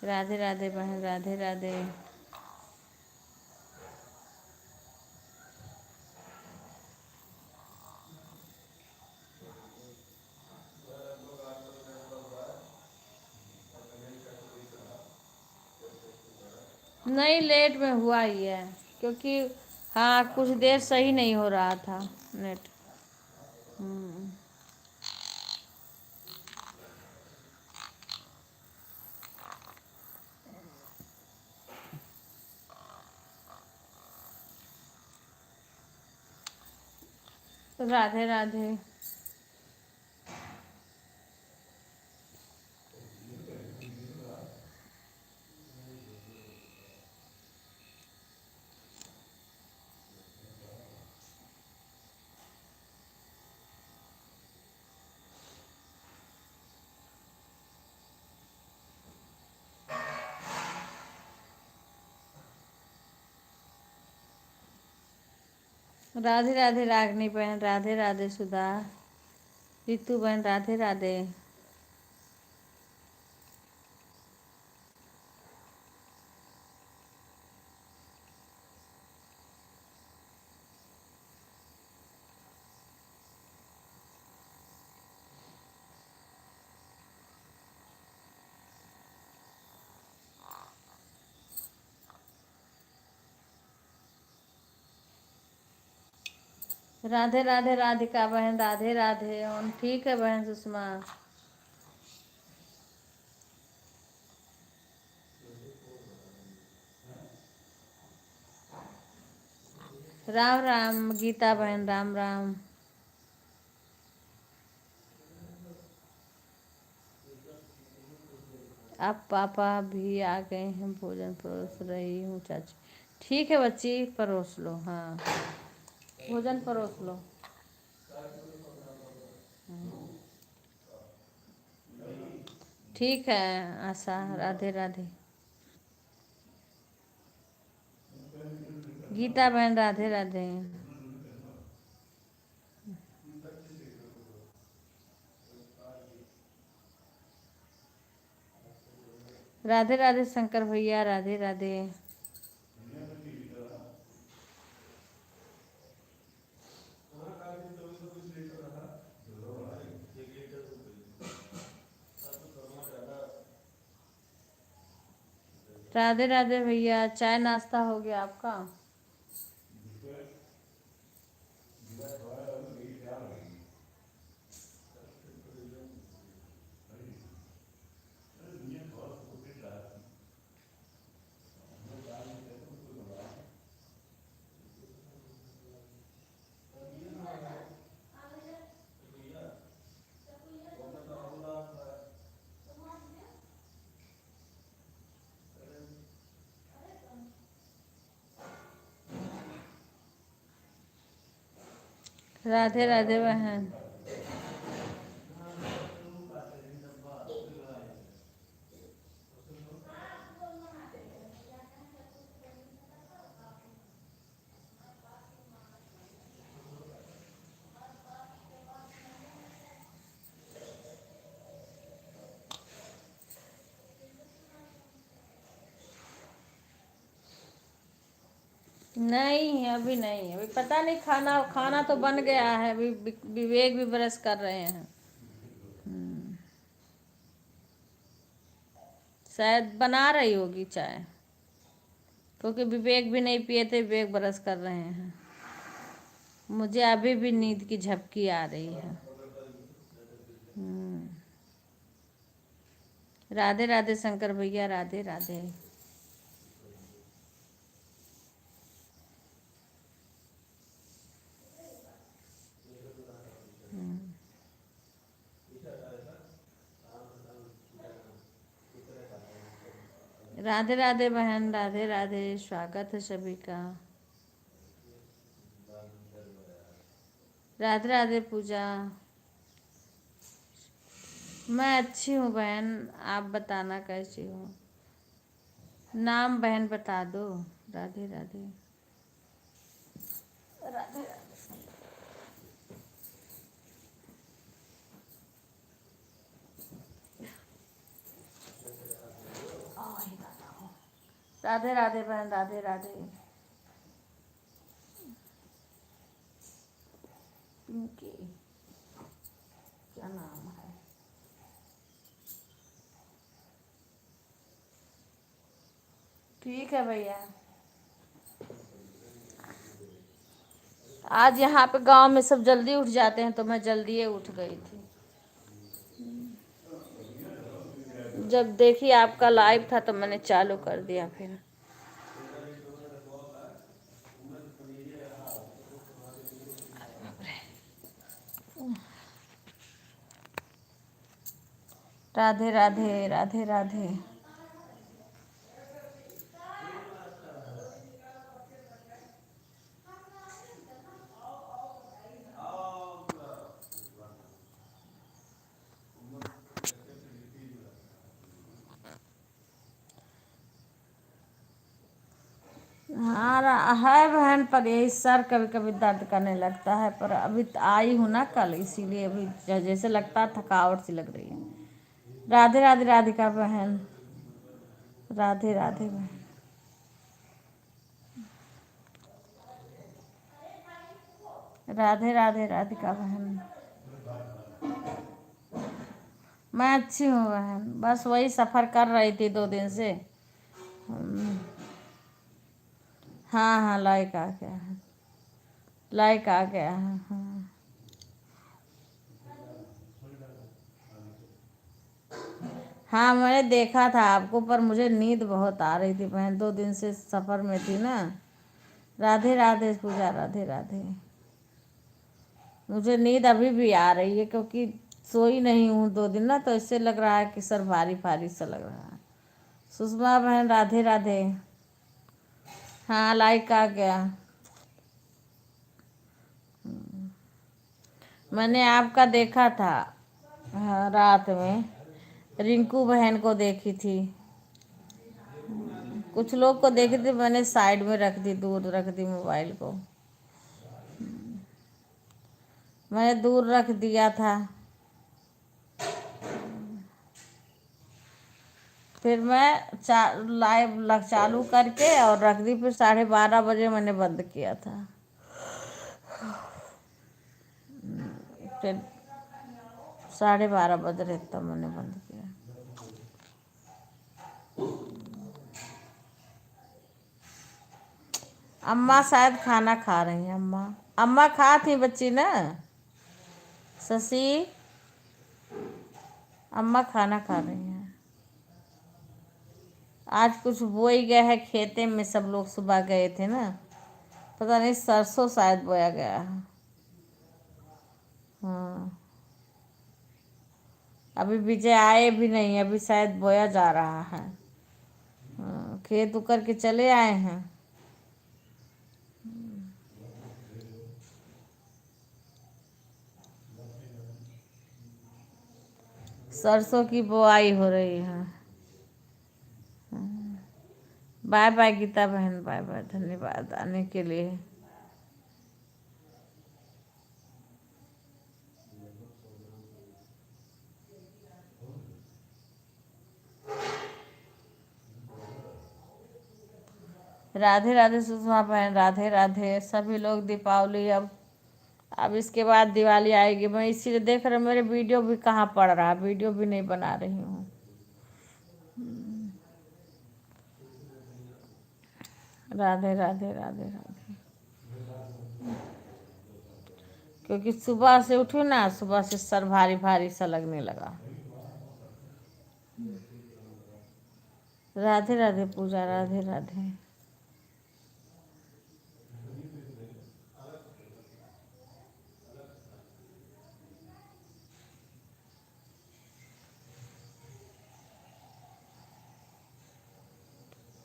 राधे राधे बहन राधे राधे। नहीं लेट में हुआ ही है क्योंकि हाँ कुछ देर सही नहीं हो रहा था नेट। राधे राधे। राधे राधे रागनी बहन राधे राधे। सुधा रितु बहन राधे राधे। राधे राधे राधिका बहन राधे राधे। हम ठीक है बहन सुषमा। राम राम गीता बहन राम राम। अब पापा भी आ गए हैं भोजन परोस रही हूँ चाची। ठीक है बच्ची परोस लो। हाँ भोजन परोस लो। ठीक है आशा राधे राधे। गीता बहन राधे राधे। राधे राधे शंकर भैया राधे राधे। राधे राधे भैया चाय नाश्ता हो गया आपका। राधे राधे बहन। नहीं अभी नहीं अभी पता नहीं खाना खाना तो बन गया है अभी विवेक भी ब्रश कर रहे हैं। शायद बना रही होगी चाय क्योंकि विवेक भी नहीं पिए थे। विवेक ब्रश कर रहे हैं। मुझे अभी भी नींद की झपकी आ रही है। राधे राधे शंकर भैया राधे राधे। राधे राधे बहन राधे राधे। स्वागत है सभी का। राधे राधे पूजा। मैं अच्छी हूँ बहन आप बताना कैसी हो। नाम बहन बता दो। राधे राधे। राधे राधे। राधे राधे बहन, राधे राधे। पिंकी, क्या नाम है? ठीक है भैया। आज यहाँ पे गांव में सब जल्दी उठ जाते हैं तो मैं जल्दी उठ गई थी। जब देखी आपका लाइव था तो मैंने चालू कर दिया फिर। राधे राधे, राधे राधे। हाँ है बहन, पर यही सर कभी कभी दर्द करने लगता है। पर अभी आई हूँ ना कल, इसीलिए अभी जैसे लगता है थकावट सी लग रही है। राधे राधे राधिका बहन, राधे राधे बहन। राधे राधे राधिका बहन। मैं अच्छी हूँ बहन, बस वही सफ़र कर रही थी 2 दिन से। हाँ हाँ, लाइक आ गया है, लाइक आ गया है। हाँ हाँ, मैंने देखा था आपको, पर मुझे नींद बहुत आ रही थी बहन, 2 दिन से सफ़र में थी ना। राधे राधे पूजा, राधे राधे। मुझे नींद अभी भी आ रही है क्योंकि सोई नहीं हूँ 2 दिन ना, तो इससे लग रहा है कि सर भारी भारी सा लग रहा है। सुषमा बहन, राधे राधे। हाँ, लाइक आ गया। मैंने आपका देखा था। हाँ, रात में रिंकू बहन को देखी थी, कुछ लोग को देखी थी, मैंने साइड में रख दी, दूर रख दी मोबाइल को। मैंने दूर रख दिया था। फिर मैं लाइव चालू करके और रख दी, फिर 12:30 बजे मैंने बंद किया था। फिर 12:30 बज रहे तब मैंने बंद किया। अम्मा शायद खाना खा रही हैं। अम्मा अम्मा खा थी बच्ची ना, शशि। अम्मा खाना खा रही हैं। आज कुछ बोई गया है खेते में, सब लोग सुबह गए थे ना, पता नहीं सरसों शायद बोया गया है। हाँ, अभी विजय आए भी नहीं, अभी शायद बोया जा रहा है। हाँ, खेत उकर के चले आए हैं। सरसों की बुआई हो रही है। बाय बाय गीता बहन, बाय बाय, धन्यवाद आने के लिए। राधे राधे सुषमा बहन, राधे राधे। सभी लोग दीपावली अब इसके बाद दिवाली आएगी, मैं इसीलिए देख रहा, मेरे वीडियो भी कहाँ पड़ रहा, वीडियो भी नहीं बना रही हूँ। राधे राधे, राधे राधे। क्योंकि सुबह से उठी ना, सुबह से सर भारी भारी सा लगने लगा। राधे राधे पूजा, राधे राधे।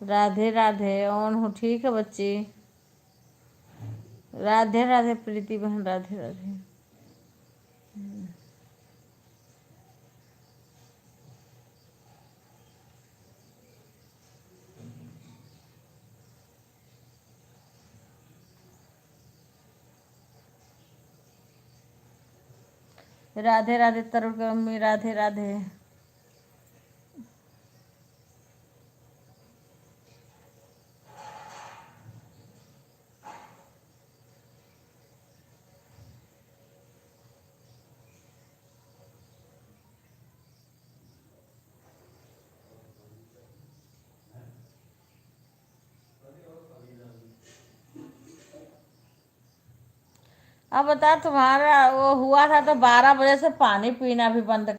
राधे राधे, ऑन हूँ, ठीक है बच्ची। राधे राधे प्रीति बहन, राधे राधे। राधे राधे तरुण की मम्मी, राधे राधे। अब बता, तुम्हारा वो हुआ था तो 12 बजे से पानी पीना भी बंद।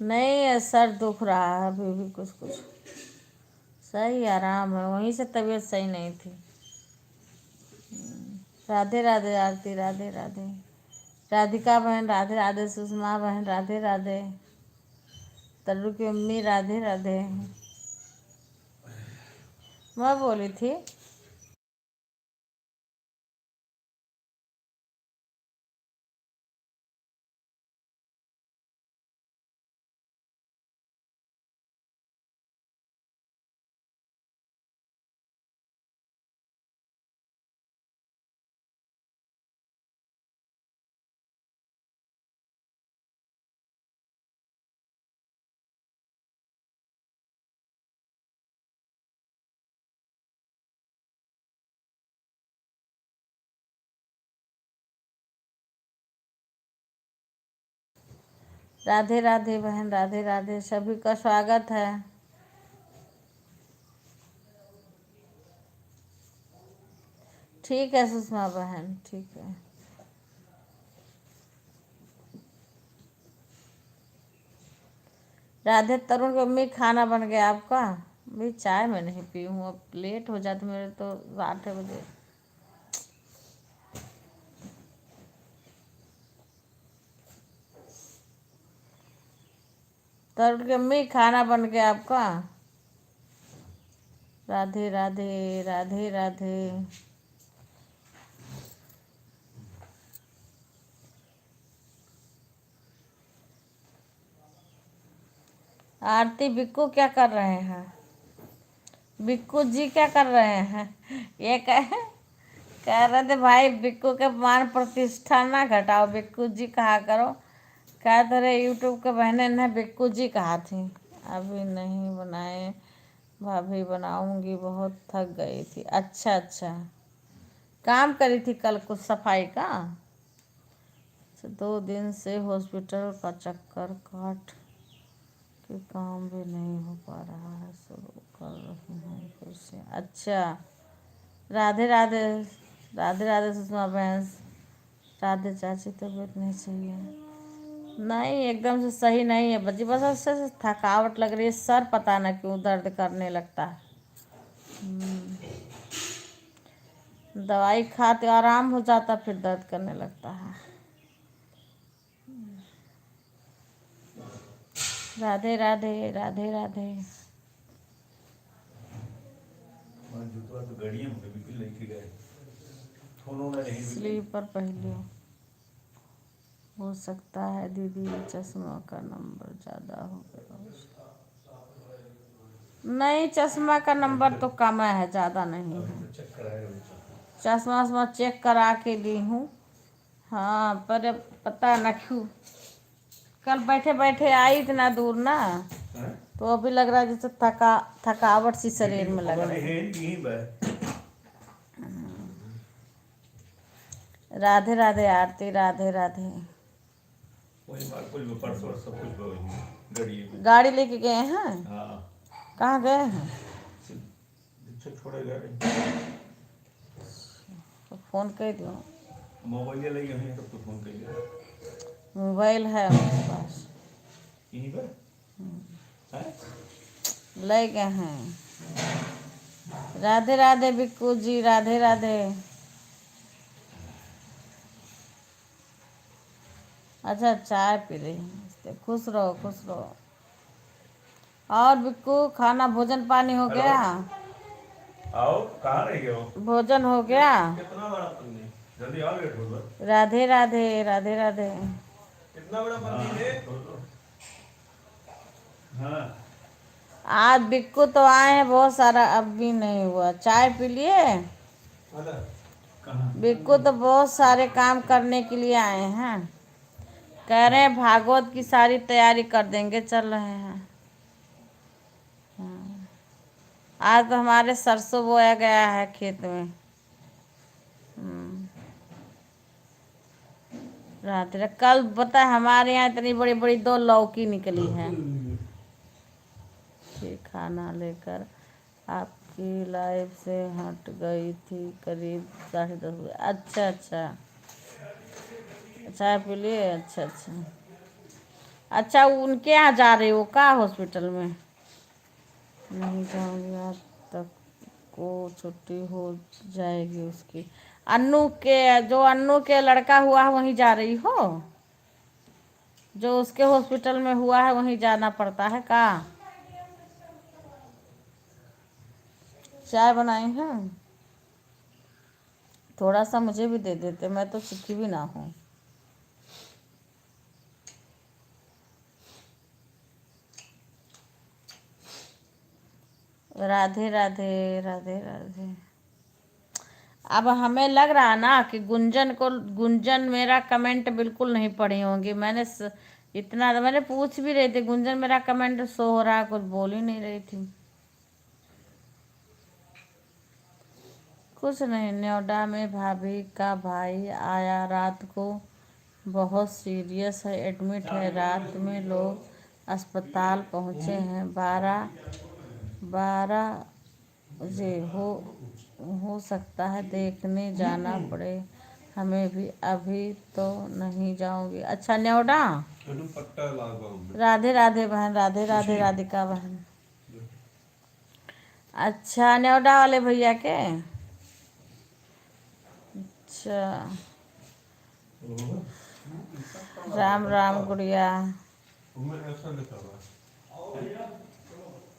नहीं, सर दुख रहा है अभी भी कुछ कुछ। सही आराम है, वहीं से तबीयत सही नहीं थी। राधे राधे आरती, राधे राधे। राधिका बहन राधे राधे, सुषमा बहन राधे राधे, तल्लू की मम्मी राधे राधे। मैं बोली थी राधे राधे बहन, राधे राधे। सभी का स्वागत है। ठीक है सुषमा बहन, ठीक है। राधे तरुण की मम्मी, खाना बन गया आपका? भी चाय मैं नहीं पी हूँ, अब लेट हो जाता मेरे तो 8 बजे। तरुण की मम्मी, खाना बन गया आपका? राधे राधे, राधे राधे। आरती, बिक्कू क्या कर रहे हैं? बिक्कू जी क्या कर रहे हैं? ये कह रहे थे भाई बिक्कू के मान प्रतिष्ठा ना घटाओ, बिक्कू जी कहा करो। कह तो रहे यूट्यूब के बहने ने बिक्कू जी कहा थी। अभी नहीं बनाए भाभी, बनाऊंगी, बहुत थक गई थी। अच्छा अच्छा, काम करी थी कल कुछ सफाई का। 2 दिन से हॉस्पिटल का चक्कर काट के काम भी नहीं हो पा रहा है, शुरू कर रही हूँ फिर से। अच्छा, राधे राधे, राधे राधे सुषमा बहन। राधे चाची, तबीयत नहीं सही है? नहीं, एकदम से सही नहीं है बच्ची, बस उससे थकावट लग रही है, सर पता ना क्यों दर्द करने लगता है। दवाई खाते आराम हो जाता, फिर दर्द करने लगता है। राधे राधे, राधे राधे। जूतवा तो गाड़ियाँ में बिल्कुल लेके गए, फोनों में नहीं मिले। स्लीपर पहले हो सकता है दीदी, चश्मा का नंबर ज़्यादा हो गया। नहीं, चश्मा का नंबर तो कम है, ज़्यादा नहीं है। चेक कराए चश्मा वश्मा चेक करा के ली हूँ। हाँ, पर पता न क्यों कल बैठे बैठे आई इतना दूर ना, तो अभी लग रहा है जैसे थकावट सी शरीर में लग रही है। राधे राधे आरती, राधे राधे। वही बात कुछ परसों सब कुछ गाड़ी में। गाड़ी लेके गए हैं? हाँ, कहाँ गए हैं? छोड़े गाड़ी। तो फोन कर दो। मोबाइल ले गए हैं तो फोन कर दिया। मोबाइल है उनके पास? यहीं पर है? ले गए हैं। राधे राधे बिक्कू जी, राधे राधे। अच्छा, चाय पी रही हैं, खुश रहो खुश रहो। और बिक्कू, खाना भोजन पानी हो गया? आओ, कहाँ रह गए हो? भोजन हो गया? कितना बड़ा पन्नी? जल्दी आओ, लेट हो गया। राधे राधे, राधे राधे। कितना बड़ा पन्नी है? हाँ आज बिक्कू तो आए हैं बहुत सारा, अब भी नहीं हुआ। चाय पी लिए? कहाँ बिक्कू तो बहुत सारे काम करने के लिए आए हैं। कह रहे हैं भागवत की सारी तैयारी कर देंगे, चल रहे हैं। हाँ। आज तो हमारे सरसों बोया गया है खेत में। रात रे कल पता है हमारे यहाँ इतनी बड़ी बड़ी 2 लौकी निकली है। ये खाना लेकर आपकी लाइफ से हट गई थी करीब 10:30 बजे। अच्छा अच्छा, चाय पी लिए? अच्छा अच्छा अच्छा, उनके यहाँ जा रही हो का हॉस्पिटल में? नहीं जाऊँगी, आज तक को छुट्टी हो जाएगी उसकी। अन्नू के, जो अन्नू के लड़का हुआ है वहीं जा रही हो? जो उसके हॉस्पिटल में हुआ है वहीं जाना पड़ता है का? चाय बनाई है? थोड़ा सा मुझे भी दे देते, मैं तो सीखी भी ना हूँ। राधे राधे राधे राधे। अब हमें लग रहा ना कि गुंजन मेरा कमेंट बिल्कुल नहीं पढ़ी होंगी। इतना मैंने पूछ भी रही थी, गुंजन मेरा कमेंट शो हो रहा, कुछ बोल ही नहीं रही थी। कुछ नहीं, नोएडा में भाभी का भाई आया रात को, बहुत सीरियस है, एडमिट है। रात में लोग अस्पताल पहुंचे हैं। 12 बजे हो सकता है देखने जाना पड़े हमें भी, अभी तो नहीं जाऊंगी। अच्छा नोएडा। राधे राधे बहन, राधे राधे राधिका बहन। अच्छा नोएडा वाले भैया के, अच्छा राम राम गुड़िया।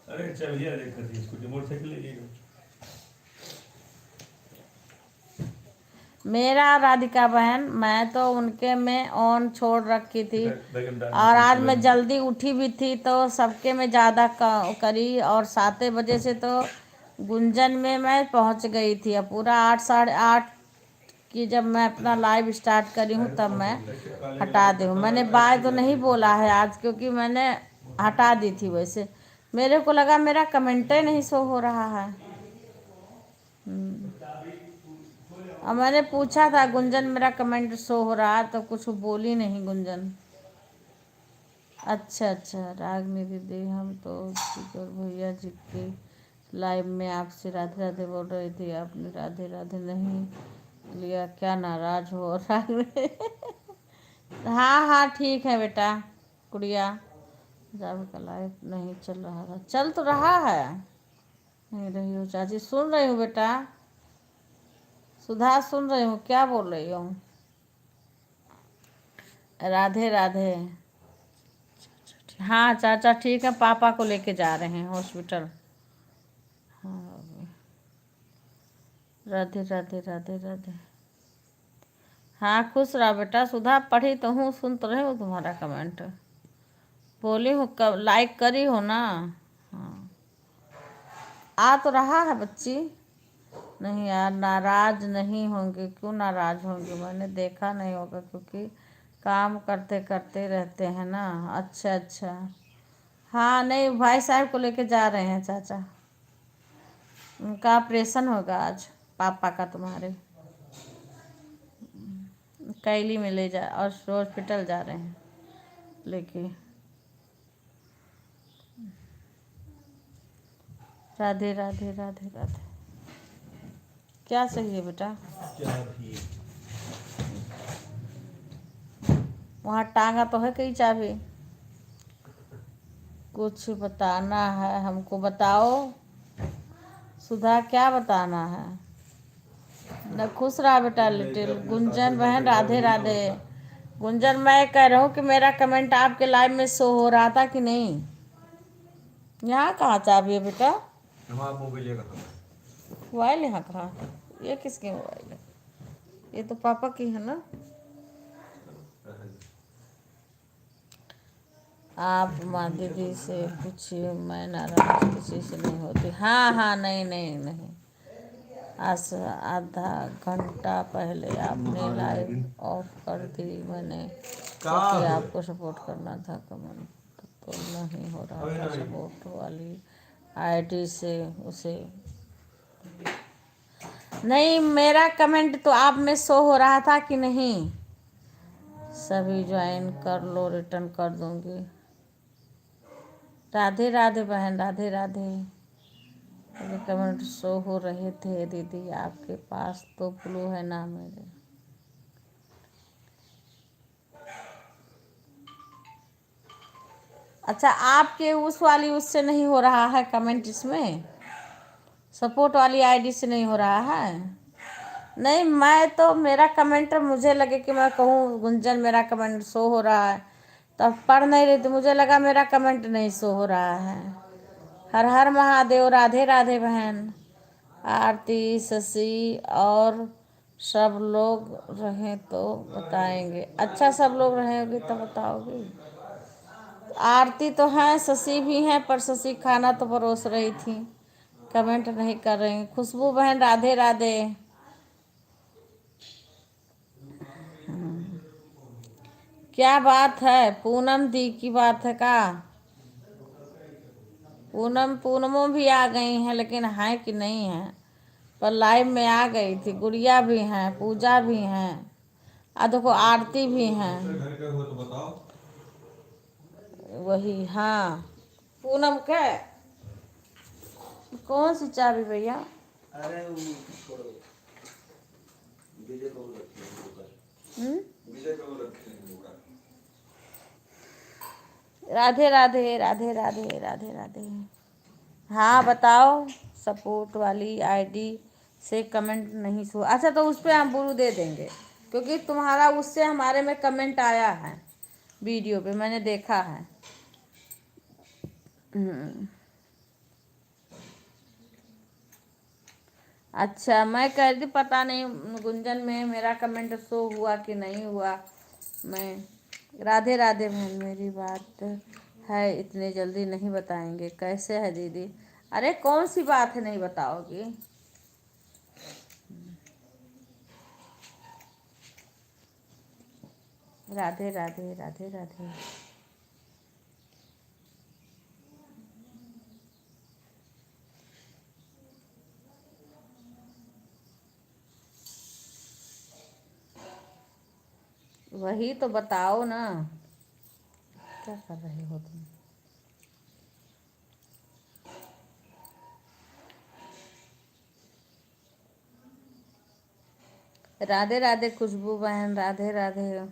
अरे चलिए लेकर दी स्कूटी मोटरसाइकिल ले लीजिए। मेरा राधिका बहन, मैं तो उनके में ऑन छोड़ रखी थी, और आज मैं जल्दी उठी भी थी तो सबके में ज़्यादा करी, और 7 बजे से तो गुंजन में मैं पहुंच गई थी। अब पूरा 8 साढ़े 8 की जब मैं अपना लाइव स्टार्ट करी हूँ तब मैं हटा दी हूँ। मैंने बाय तो नहीं बोला है आज, क्योंकि मैंने हटा दी थी। वैसे मेरे को लगा मेरा कमेंट ही नहीं शो हो रहा है। और मैंने पूछा था गुंजन मेरा कमेंट शो हो रहा, तो कुछ बोली नहीं गुंजन। अच्छा अच्छा रागनी दीदी, हम तो शिकर भैया जी के लाइव में आपसे राधे राधे बोल रही थी, आपने राधे राधे नहीं लिया, क्या नाराज हो रागनी? हाँ हाँ ठीक है बेटा गुड़िया। जब का लाइव नहीं चल रहा था, चल तो रहा है। नहीं रही हो चाची? सुन रही हूँ बेटा, सुधा सुन रही हूँ, क्या बोल रही हूँ? राधे राधे। हाँ चाचा ठीक है, पापा को लेके जा रहे हैं हॉस्पिटल। हाँ राधे राधे राधे राधे। हाँ खुश रहा बेटा। सुधा पढ़ी तो हूँ, सुन तो रही हूँ तुम्हारा कमेंट, बोली हूँ, कब लाइक करी हो ना। हाँ आ तो रहा है बच्ची। नहीं यार नाराज नहीं होंगे, क्यों नाराज होंगे, मैंने देखा नहीं होगा, क्योंकि काम करते करते रहते हैं ना। अच्छा अच्छा हाँ, नहीं भाई साहब को लेके जा रहे हैं चाचा, उनका ऑपरेशन होगा आज पापा का तुम्हारे। कैली में ले जा, और हॉस्पिटल जा रहे हैं लेके। राधे राधे राधे राधे। क्या चाहिए बेटा? वहाँ टांगा तो है कई चाबी। कुछ बताना है हमको, बताओ सुधा, क्या बताना है? न खुश रहा बेटा लिटिल। गुंजन बहन राधे राधे। गुंजन मैं कह रहा हूँ कि मेरा कमेंट आपके लाइव में शो हो रहा था कि नहीं? यहाँ कहाँ चाबी है बेटा? मोबाइल यहाँ कहाँ? ये किसकी मोबाइल है? ये तो पापा की है ना। आप माँ दीदी से पूछिए, मैं नाराज किसी से नहीं होती। हाँ हाँ, नहीं नहीं नहीं, आज आधा घंटा पहले आपने लाइव ऑफ कर दी मैंने, क्योंकि आपको सपोर्ट करना था। कमेंट तो नहीं हो रहा था सपोर्ट वाली आईडी से उसे। नहीं, मेरा कमेंट तो आप में शो हो रहा था कि नहीं? सभी ज्वाइन कर लो, रिटर्न कर दूंगी। राधे राधे बहन, राधे राधे। मेरे कमेंट शो हो रहे थे दीदी, आपके पास तो ब्लू है ना मेरे। अच्छा, आपके उस वाली उससे नहीं हो रहा है कमेंट, इसमें सपोर्ट वाली आईडी से नहीं हो रहा है? नहीं, मैं तो मेरा कमेंट मुझे लगे कि मैं कहूँ गुंजन मेरा कमेंट शो हो रहा है, तब पढ़ नहीं रही तो मुझे लगा मेरा कमेंट नहीं शो हो रहा है। हर हर महादेव, राधे राधे बहन। आरती, शशि और सब लोग रहें तो बताएंगे। अच्छा, सब लोग रहेंगे तो बताओगी? आरती तो हैं, शशि भी हैं, पर शशि खाना तो परोस रही थी, कमेंट नहीं कर रही। खुशबू बहन, राधे राधे। क्या बात है, पूनम दी की बात है का? पूनमों भी आ गई हैं, लेकिन हैं कि नहीं हैं, पर लाइव में आ गई थी। गुड़िया भी हैं, पूजा भी हैं, देखो आरती भी हैं। वही, हाँ, पूनम के कौन सी चाबी भैया? अरे वो छोड़ो, विजय को रखे हैं वो कर। विजय को रखे हैं वो कर। राधे राधे, राधे राधे, राधे राधे। हाँ बताओ, सपोर्ट वाली आईडी से कमेंट नहीं शो। अच्छा, तो उस पर हम ब्लू दे देंगे, क्योंकि तुम्हारा उससे हमारे में कमेंट आया है वीडियो पे, मैंने देखा है। अच्छा, मैं कह रही थी पता नहीं गुंजन में मेरा कमेंट शो हुआ कि नहीं हुआ। मैं राधे राधे बहन, मेरी बात है, इतनी जल्दी नहीं बताएंगे। कैसे है दीदी? अरे कौन सी बात है नहीं बताओगी? राधे राधे, राधे राधे। वही तो बताओ ना, क्या कर रहे हो तुम? राधे राधे खुशबू बहन, राधे राधे।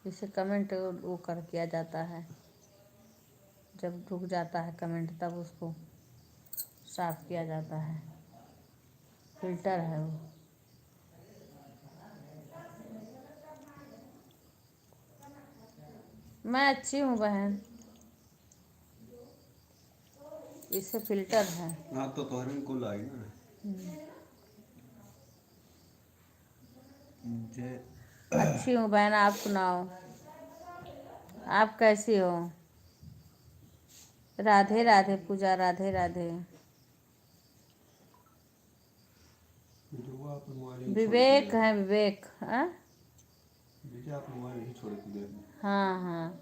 इसे कमेंट वो कर किया जाता है, जब रुक जाता है कमेंट तब उसको साफ किया जाता है, फिल्टर है वो। मैं अच्छी हूँ बहन, इससे फिल्टर है। हाँ तो तुम्हारे को लाई ना मुझे। अच्छी हूँ बहन, आप सुनाओ, आप कैसी हो? राधे राधे पूजा, राधे राधे। विवेक है, विवेक। हाँ हाँ हाँ,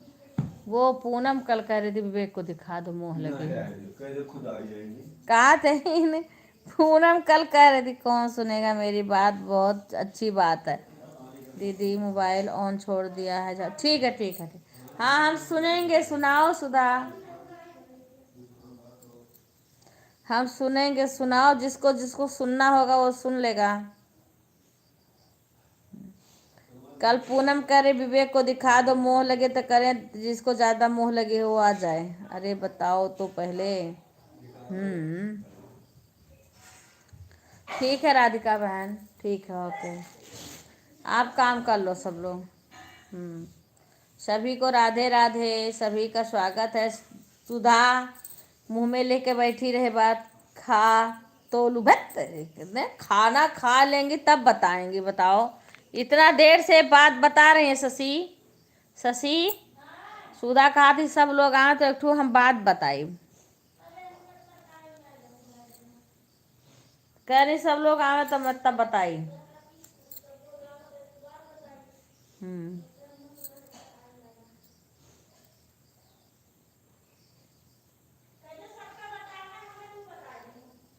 वो पूनम कल कह रही थी विवेक को दिखा दो, मोह लगे। खुद आ जाएंगे। कहा थे नहीं, पूनम कल कह रही थी। कौन सुनेगा मेरी बात? बहुत अच्छी बात है दीदी, मोबाइल ऑन छोड़ दिया है। ठीक है ठीक है ठीक। हाँ हम सुनेंगे, सुनाओ सुधा, हम सुनेंगे, सुनाओ। जिसको जिसको सुनना होगा वो सुन लेगा। कल पूनम करे विवेक को दिखा दो, मोह लगे तो करें, जिसको ज़्यादा मोह लगे वो आ जाए। अरे बताओ तो पहले। ठीक है राधिका बहन, ठीक है, ओके। आप काम कर लो सब लोग। सभी को राधे राधे, सभी का स्वागत है। सुधा मुंह में लेके बैठी रहे बात, खा तो लुभत ने खाना खा लेंगी तब बताएंगी। बताओ, इतना देर से बात बता रहे हैं शशि। शशि सुधा कहा थी सब लोग आए तो एक ठो हम बात बताई। कह रही सब लोग आए तो मैं तब बताई।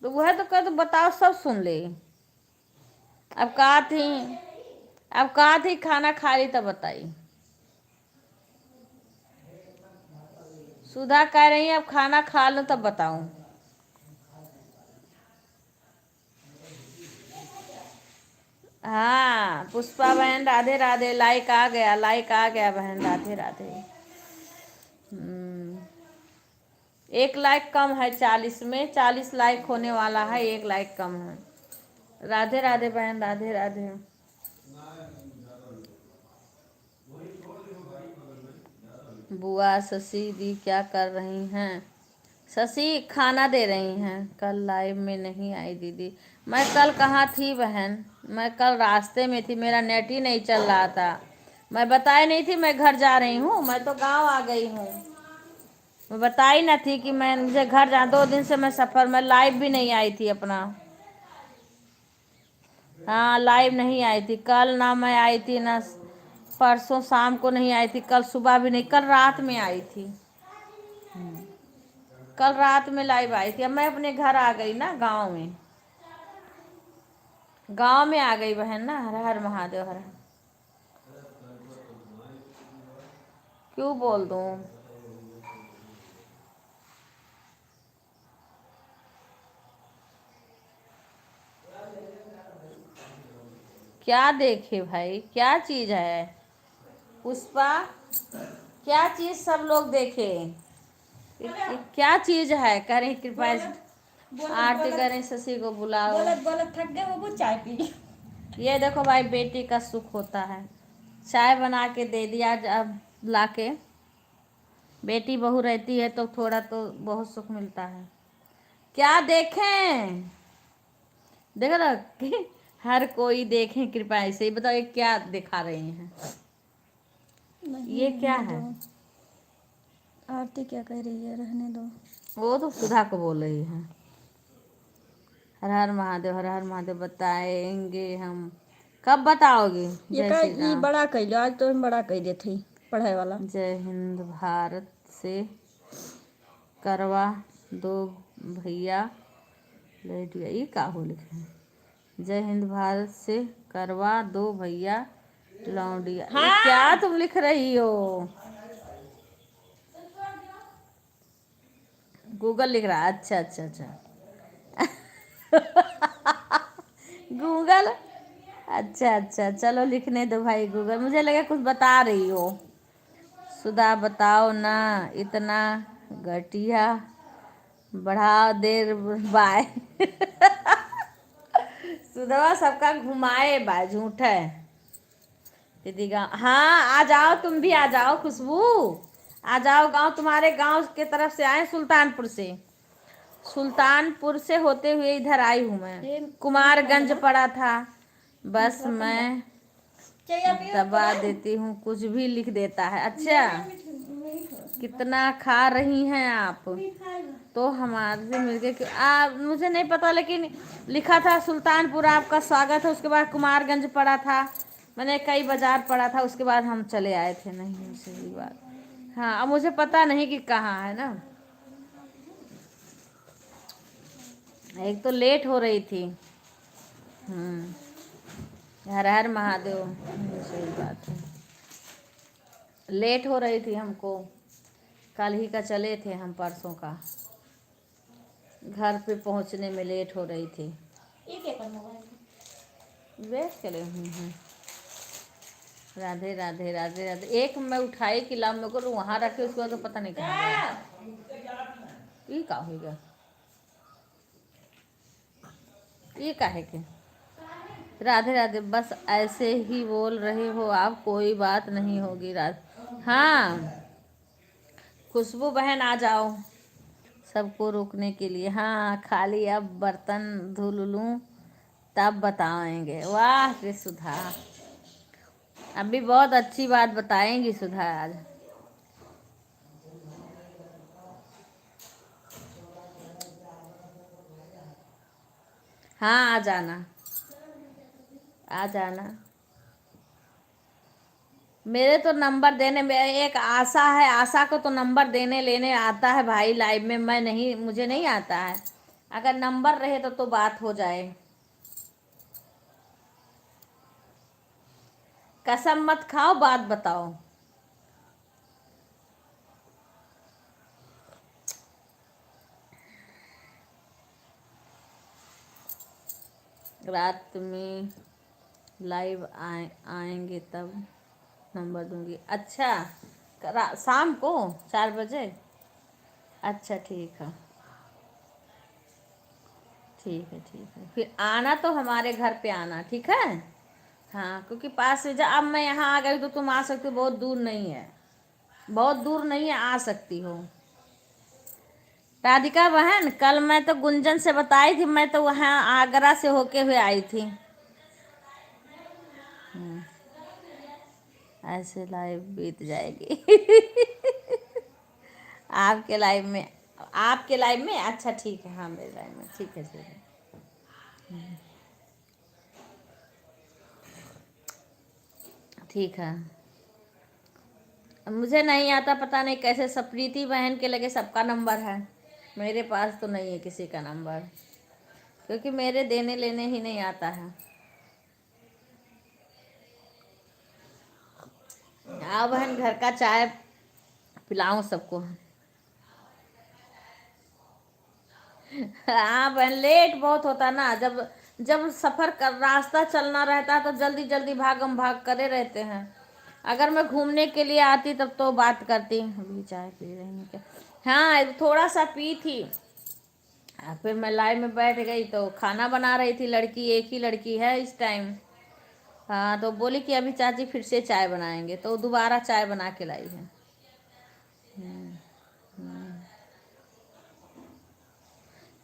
तो वह तो कह तो बताओ सब सुन ले। अब कहा थी खाना खा ली तब बताई। सुधा कह रही है अब खाना खा लो तब बताऊं। हाँ पुष्पा बहन राधे राधे। लाइक आ गया बहन राधे राधे। 1 लाइक कम है 40 में। 40 लाइक होने वाला है, 1 लाइक कम है। राधे राधे बहन राधे राधे। बुआ शशि दी क्या कर रही हैं? शशि खाना दे रही हैं। कल लाइव में नहीं आई दीदी। मैं कल कहाँ थी बहन? मैं कल रास्ते में थी, मेरा नेट ही नहीं चल रहा था। मैं बताई नहीं थी मैं घर जा रही हूँ, मैं तो गांव आ गई हूँ। मैं बताई ना थी कि मैं मुझे घर जा। 2 दिन से मैं सफ़र में लाइव भी नहीं आई थी अपना। हाँ लाइव नहीं आई थी कल ना। मैं आई थी ना परसों शाम को नहीं आई थी, कल सुबह भी नहीं, कल रात में आई थी। कल रात में लाइव आई थी। अब मैं अपने घर आ गई ना, गांव में। गांव में आ गई बहन ना। हर हर महादेव हर। क्यों बोल दूं? क्या देखे भाई? क्या चीज है पुष्पा? क्या चीज सब लोग देखे? क्या चीज है? कह रही कृपा आरती करें, शशि को बुलाओ। बोलत थक गए वो चाय पी। ये देखो भाई बेटी का सुख होता है। चाय बना के दे दिया अब ला के। बेटी बहू रहती है तो थोड़ा तो बहुत सुख मिलता है। क्या देखें? देखो ना कि हर कोई देखें कृपा ऐसे ही। बताओ ये क्या दिखा रही हैं? ये क्या है? आरती क्या कह रही है? रहने दो। वो तो सुधा को बोल रही है। हर हर महादेव हर हर महादेव। बताएंगे हम। कब बताओगे? ये जय का श्री ई राम। बड़ा कह लो, आज तो हम बड़ा कह देते पढ़ाई वाला। जय हिंद भारत से करवा दो भैया लौटिया। ये का हो लिखे हैं? जय हिंद भारत से करवा दो भैया लौंडिया। ये क्या तुम लिख रही हो? गूगल लिख रहा है। अच्छा अच्छा अच्छा। गूगल। अच्छा अच्छा चलो लिखने दो भाई गूगल। मुझे लगा कुछ बता रही हो। सुधा बताओ ना इतना घटिया बढ़ाओ देर बाय। सुधवा सबका घुमाए बा झूठ है दीदी गाँव। हाँ आ जाओ, तुम भी आ जाओ खुशबू। आ जाओ गांव। तुम्हारे गांव के तरफ से आए सुल्तानपुर से। सुल्तानपुर से होते हुए इधर आई हूँ मैं। कुमारगंज पड़ा था। बस मैं दबा देती हूँ, कुछ भी लिख देता है। अच्छा कितना खा रही हैं आप? तो हमारे से मिलके मुझे नहीं पता, लेकिन लिखा था सुल्तानपुर आपका स्वागत है। उसके बाद कुमारगंज पड़ा था। मैंने कई बाजार पड़ा था, उसके बाद हम चले आए थे। नहीं सही बात। हाँ अब मुझे पता नहीं कि कहाँ है ना। एक तो लेट हो रही थी। हर हर महादेव। सही बात है, लेट हो रही थी हमको। कल ही का चले थे हम, परसों का। घर पे पहुंचने में लेट हो रही थी। ये क्या करना है? वेट चले हुई हैं। राधे राधे राधे राधे। एक मैं उठाई कि लाम मेरे को वहाँ रखे, उसके बाद तो पता नहीं कहाँ गया। ये का होगा? ये का है के? राधे राधे। बस ऐसे ही बोल रहे हो आप, कोई बात नहीं होगी राधे। हाँ खुशबू बहन आ जाओ सबको रोकने के लिए। हाँ खाली अब बर्तन धुल लूँ तब बताएंगे। वाह रे सुधा। अभी बहुत अच्छी बात बताएंगी सुधा आज। हाँ आ जाना, आ जाना। मेरे तो नंबर देने में एक आशा है, आशा को तो नंबर देने लेने आता है भाई लाइव में, मैं नहीं, मुझे नहीं आता है। अगर नंबर रहे तो बात हो जाए। कसम मत खाओ, बात बताओ। रात में लाइव आएंगे तब नंबर दूंगी। अच्छा, शाम को 4 बजे। अच्छा ठीक है, ठीक है, ठीक है। फिर आना तो हमारे घर पे आना, ठीक है। हाँ, क्योंकि पास से अब मैं यहाँ आ गई तो तुम आ सकते हो, बहुत दूर नहीं है, बहुत दूर नहीं है, आ सकती हो। राधिका बहन, कल मैं तो गुंजन से बताई थी, मैं तो वहाँ आगरा से होके हुए आई थी। ऐसे लाइव बीत जाएगी। आपके लाइव में, आपके लाइव में, अच्छा ठीक है, हाँ मेरे लाइव में, ठीक है, ठीक है। ठीक है। मुझे नहीं आता, पता नहीं कैसे, सब प्रीति बहन के लगे सबका नंबर है, मेरे पास तो नहीं है किसी का नंबर, क्योंकि मेरे देने लेने ही नहीं आता है। आओ बहन, घर का चाय पिलाऊं सबको। हाँ बहन, लेट बहुत होता ना, जब जब सफर कर रास्ता चलना रहता है तो जल्दी जल्दी भागम भाग करे रहते हैं। अगर मैं घूमने के लिए आती तब तो बात करती। अभी चाय पी रही हूँ क्या? हाँ थोड़ा सा पी थी, फिर मैं लाइव में बैठ गई तो खाना बना रही थी लड़की, एक ही लड़की है इस टाइम। हाँ तो बोली कि अभी चाची फिर से चाय बनाएंगे, तो दोबारा चाय बना के लाई है।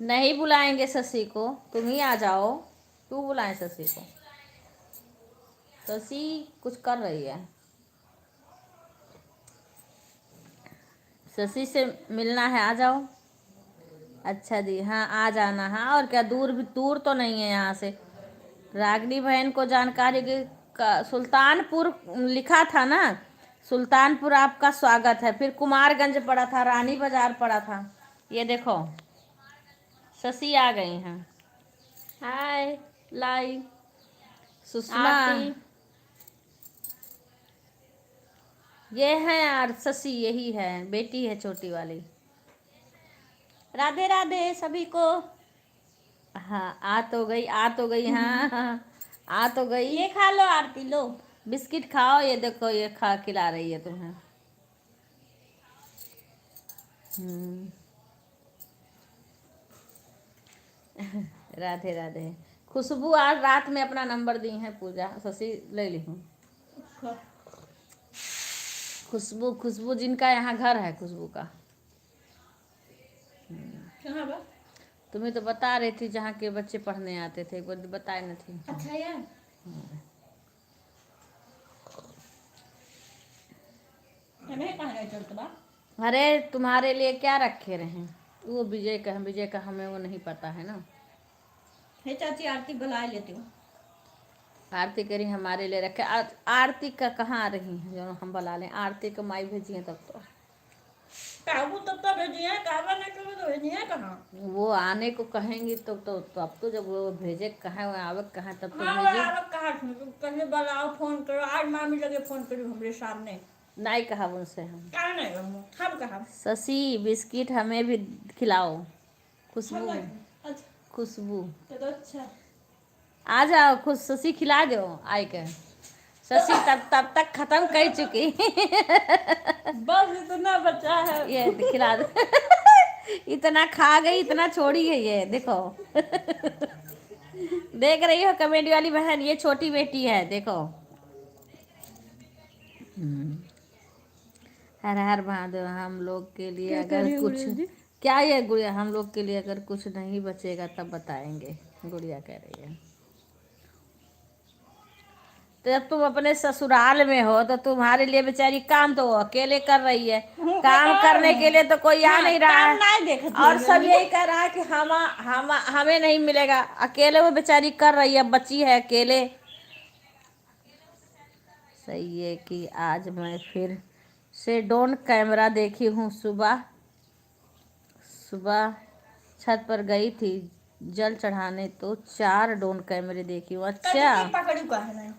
नहीं बुलाएंगे शशि को, तुम ही आ जाओ। क्यों बुलाएं शशि को? शशि कुछ कर रही है, शशि से मिलना है, आ जाओ। अच्छा जी, हाँ आ जाना। हाँ और क्या, दूर भी, दूर तो नहीं है यहाँ से। रागनी बहन को जानकारी सुल्तानपुर लिखा था ना, सुल्तानपुर आपका स्वागत है। फिर कुमारगंज पड़ा था, रानी बाजार पड़ा था। ये देखो शशि आ गई हैं। हाय लाइव सुषमा, ये है यार शशि, यही है, बेटी है छोटी वाली। राधे राधे सभी को। हाँ आ तो गई, आ तो गई, हाँ हाँ आ तो गई। ये खा लो आरती, लो बिस्किट खाओ, ये देखो ये खा खिला रही है तुम्हें। राधे राधे। खुशबू आज रात में अपना नंबर दी है पूजा, शशि ले ली हूँ। खुशबू, खुशबू जिनका यहाँ घर है, खुशबू का। कहाँ बा? तुम्हें तो बता रही थी जहाँ के बच्चे पढ़ने आते थे, एक बार बताए न थी। अच्छा यार, हमें कहाँ गए चलते बा? अरे तुम्हारे लिए क्या रखे रहे, वो विजय का, विजय का हमें वो नहीं पता है ना। हे चाची, आरती बुला लेती हूँ। आरती करी हमारे लिए रखे, आरती का कहाँ आ रही है जो हम बुला लें? आरती को माई भेजी है तब तो। काबू तब तो भेजी है, काबा नहीं कभी तो भेजी है कहाँ? वो आने को कहेंगी तो अब तो जब वो भेजे कहाँ, वो आवक कहाँ, तब तो हाँ वो भेजे। आवक कहाँ, कहीं बुलाओ, फोन करो। आज मामी लगे फोन करी हमरे सामने। नहीं कहा उनसे हम, कहाँ नहीं हम कहा शशि बिस्किट हमें भी खिलाओ। खुशबू, अच्छा खुशबू तो अच्छा, आ जाओ, खुश शशि खिला दो आए के। शशि तब तक खत्म कर चुकी। बस इतना बचा है। ये खिला दो। इतना खा गई, इतना छोड़ी है, ये देखो। देख रही हो कॉमेडी वाली बहन, ये छोटी बेटी है, देखो। हर हर महादेव। हम लोग के लिए अगर कुछ, क्या ये गुड़िया, हम लोग के लिए अगर कुछ नहीं बचेगा तब बताएंगे, गुड़िया कह रही है। तो जब तुम अपने ससुराल में हो तो तुम्हारे लिए बेचारी काम तो वो अकेले कर रही है, काम करने के लिए तो कोई आ नहीं रहा है, नहीं देखती और सब यही कह रहा है कि हमें नहीं मिलेगा। अकेले वो बेचारी कर रही है, बच्ची है अकेले। सही है कि आज मैं फिर से ड्रोन कैमरा देखी हूँ। सुबह सुबह छत पर गई थी जल चढ़ाने तो 4 ड्रोन कैमरे देखी हूँ। अच्छा, पकड़ी का है ना,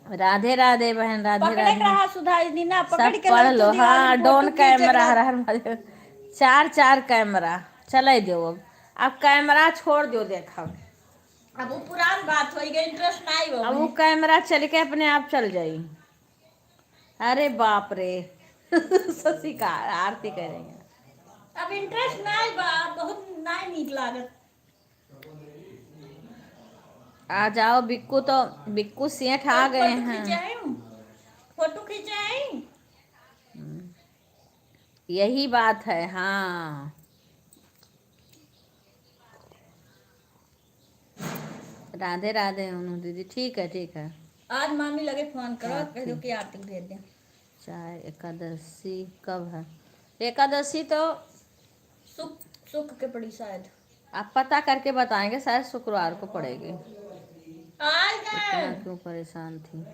राधे राधे बहन, राधे पकड़े राधे। रहा सुधा इस दिन ना, पकड़ सब के पढ़ लो लो। तो दीवार हाँ, में ड्रोन फोटो कैमरा खींचेगा। हर हर 4 कैमरा चले दो। अब कैमरा छोड़ दो देखो। अब वो पुरानी बात हो गई, इंटरेस्ट नहीं हो अब वो कैमरा चल के अपने आप चल जाई। अरे बाप रे शशि का आरती करेंगे। अब इंटरेस्ट नहीं बा, बहुत नहीं नीक लागत। आ जाओ बिक्कू, तो बिक्कू सेठ आ गए हैं। फोटो खींचे हैं। यही बात है। हाँ, राधे राधे अनु दीदी। ठीक है ठीक है। आज मामी लगे फोन करो, कह दो कि आरती भेज दें। चाहे एकादशी कब है? एकादशी तो सुख सुख के पड़ी शायद। आप पता करके बताएंगे, शायद शुक्रवार को पड़ेगी। आज गए इतना क्यों परेशान थी?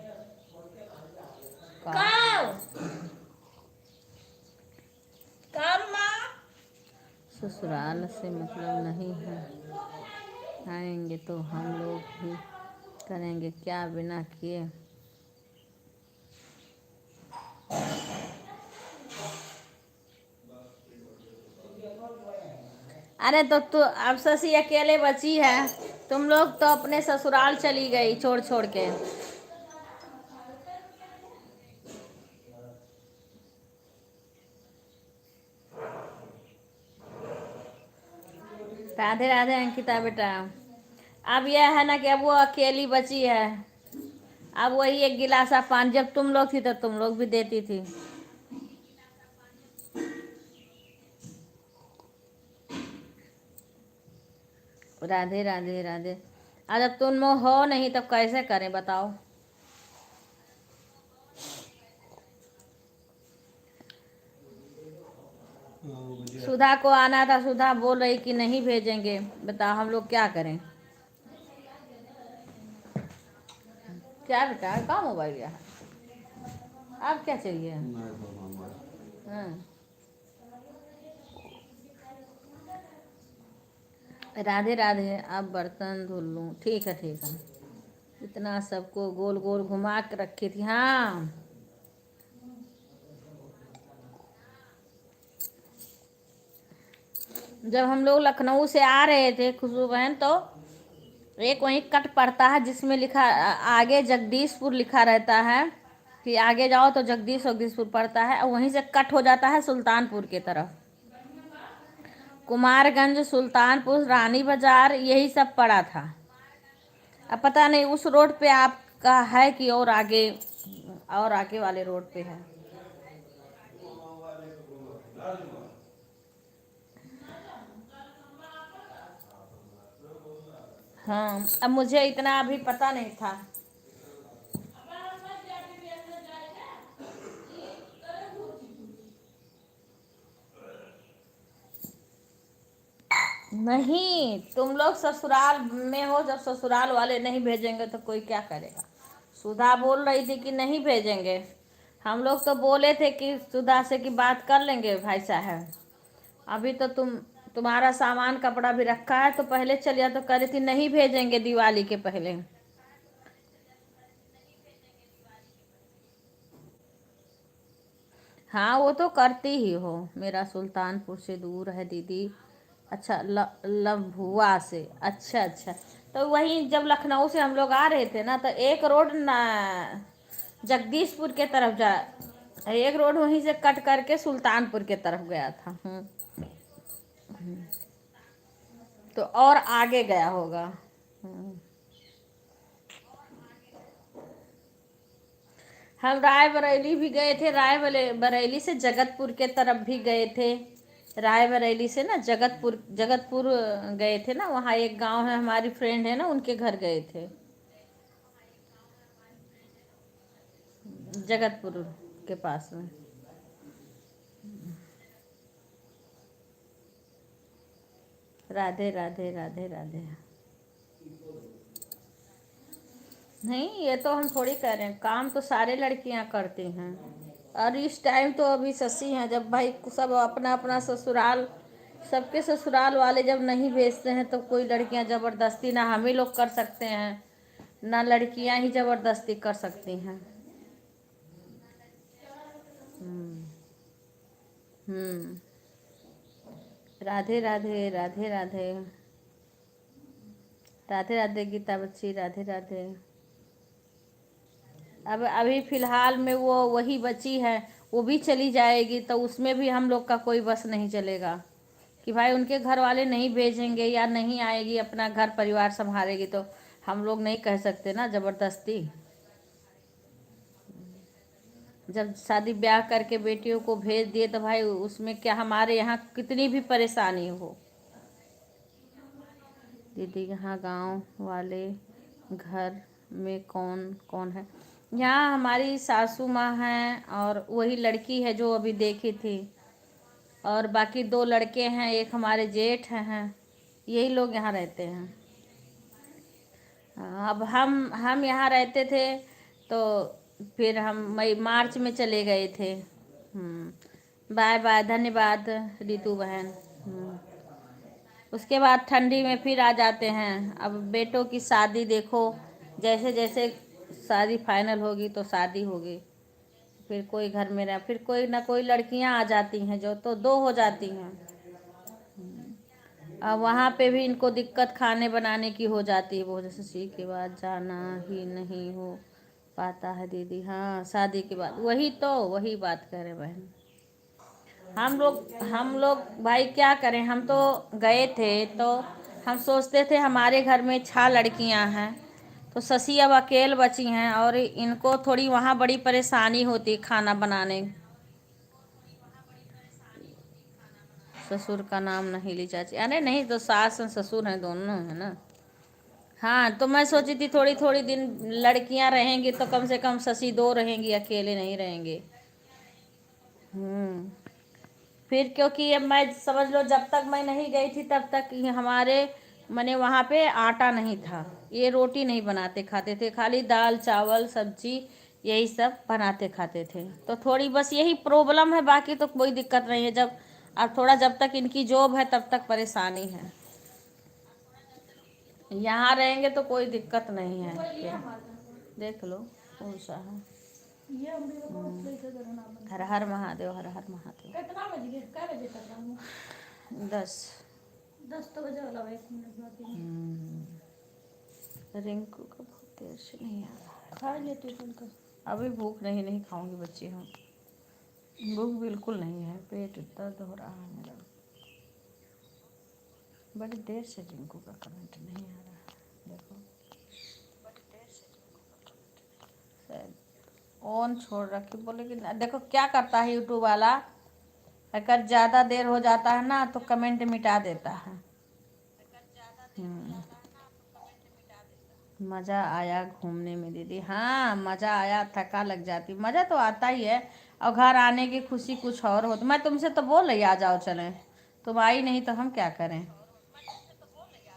कब माँ? ससुराल से मतलब नहीं है, आएंगे तो हम लोग भी करेंगे क्या बिना किए। अरे तो तू अब शशि अकेले बची है, तुम लोग तो अपने ससुराल चली गई छोड़ छोड़ के। राधे राधे अंकिता बेटा। अब यह है ना कि अब वो अकेली बची है, अब वही एक गिलासा पानी, जब तुम लोग थी तो तुम लोग भी देती थी। राधे राधे राधे। अब जब तुम हो नहीं तब कैसे करें बताओ। सुधा को आना था, सुधा बोल रही कि नहीं भेजेंगे। बताओ हम लोग क्या करें। क्या बेटा, कहाँ मोबाइल लिया है? अब क्या चाहिए? हाँ, राधे राधे। अब बर्तन धुल लूँ। ठीक है ठीक है। इतना सबको गोल गोल घुमा के रखी थी। हाँ, जब हम लोग लखनऊ से आ रहे थे खुशबू बहन, तो एक वहीं कट पड़ता है जिसमें लिखा आगे जगदीशपुर लिखा रहता है कि आगे जाओ तो जगदीशपुर पड़ता है, और वहीं से कट हो जाता है सुल्तानपुर की तरफ। कुमारगंज, सुल्तानपुर, रानी बाजार, यही सब पड़ा था। अब पता नहीं उस रोड पे आपका है कि और आगे वाले रोड पे है। हाँ, अब मुझे इतना अभी पता नहीं था। नहीं, तुम लोग ससुराल में हो, जब ससुराल वाले नहीं भेजेंगे तो कोई क्या करेगा। सुधा बोल रही थी कि नहीं भेजेंगे, हम लोग तो बोले थे कि सुधा से कि बात कर लेंगे भाई साहब। अभी तो तुम्हारा सामान कपड़ा भी रखा है, तो पहले चलिए तो कह रही थी नहीं भेजेंगे दिवाली के पहले। हाँ, वो तो करती ही हो। मेरा सुल्तानपुर से दूर है दीदी। अच्छा, लभुआ से। अच्छा अच्छा। तो वहीं जब लखनऊ से हम लोग आ रहे थे ना, तो एक रोड ना जगदीशपुर के तरफ एक रोड वहीं से कट करके सुल्तानपुर के तरफ गया था। तो और आगे गया होगा। हम रायबरेली भी गए थे, रायबरेली से जगतपुर के तरफ भी गए थे। रायबरेली से ना जगतपुर गए थे ना, वहाँ एक गांव है, हमारी फ्रेंड है ना, उनके घर गए थे। जगतपुर के पास में। राधे राधे राधे राधे। नहीं, ये तो हम थोड़ी कह रहे हैं, काम तो सारे लड़कियां करती हैं। और इस टाइम तो अभी ससी हैं, जब भाई सब अपना अपना ससुराल, सबके ससुराल वाले जब नहीं भेजते हैं तो कोई लड़कियां ज़बरदस्ती, ना हम ही लोग कर सकते हैं ना लड़कियां ही ज़बरदस्ती कर सकती हैं। हम्म। राधे राधे राधे राधे राधे राधे गीता बच्ची, राधे राधे। अब अभी फ़िलहाल में वो वही बची है, वो भी चली जाएगी तो उसमें भी हम लोग का कोई बस नहीं चलेगा कि भाई उनके घर वाले नहीं भेजेंगे या नहीं आएगी, अपना घर परिवार संभालेगी, तो हम लोग नहीं कह सकते ना ज़बरदस्ती। जब शादी ब्याह करके बेटियों को भेज दिए तो भाई उसमें क्या हमारे यहाँ कितनी भी परेशानी हो। दीदी यहाँ गांव वाले घर में कौन कौन है? यहाँ हमारी सासू माँ हैं और वही लड़की है जो अभी देखी थी, और बाकी 2 लड़के हैं, एक हमारे जेठ हैं, यही लोग यहाँ रहते हैं। अब हम यहाँ रहते थे तो फिर हम मार्च में चले गए थे। बाय बाय, धन्यवाद रितु बहन। उसके बाद ठंडी में फिर आ जाते हैं। अब बेटों की शादी देखो, जैसे जैसे शादी फाइनल होगी तो शादी होगी, फिर कोई घर में रह, फिर कोई ना कोई लड़कियां आ जाती हैं जो तो 2 हो जाती हैं। अब वहाँ पे भी इनको दिक्कत खाने बनाने की हो जाती है। वो जैसे सी के बाद जाना ही नहीं हो पाता है दीदी। हाँ, शादी के बाद वही बात कह रहे बहन। हम लोग भाई क्या करें, हम तो गए थे तो हम सोचते थे हमारे घर में 6 लड़कियां हैं तो शशि अब अकेले बची हैं, और इनको थोड़ी वहाँ बड़ी परेशानी होती खाना बनाने। ससुर का नाम नहीं ली चाची, अरे नहीं, तो सास और ससुर हैं, दोनों है ना। हाँ, तो मैं सोची थी थोड़ी थोड़ी दिन लड़कियां रहेंगी तो कम से कम शशि 2 रहेंगी, अकेले नहीं रहेंगे। फिर क्योंकि अब मैं समझ लो जब तक मैं नहीं गई थी तब तक हमारे मैंने वहाँ पे आटा नहीं था, ये रोटी नहीं बनाते खाते थे, खाली दाल चावल सब्जी यही सब बनाते खाते थे। तो थोड़ी बस यही प्रॉब्लम है, बाकी तो कोई दिक्कत नहीं है। जब तक इनकी जॉब है तब तक परेशानी है, यहाँ रहेंगे तो कोई दिक्कत नहीं है। देख लो कौन सा है। हर हर महादेव, हर हर महादेव। कितना बज गया? क्या बजे तक रहूँ? 10 तो बजे वाला 1 मिनट बाकी। रिंकू का बहुत देर से नहीं आ रहा है। खा लेती हूँ उनका। अभी भूख नहीं खाऊंगी बच्ची हूँ, भूख बिल्कुल नहीं है, पेट दर्द हो रहा है मेरा। बड़ी देर से रिंकू का कमेंट नहीं आ रहा है, देखो बड़ी देर से शायद ऑन छोड़ रखी, बोले कि देखो क्या करता है यूट्यूब वाला, अगर ज़्यादा देर हो जाता है ना तो कमेंट मिटा देता है। मज़ा आया घूमने में दीदी? हाँ मज़ा आया, थका लग जाती, मज़ा तो आता ही है, और घर आने की खुशी कुछ और होती। मैं तुमसे तो बोल रही आ जाओ चलें, तुम आई नहीं तो हम क्या करें।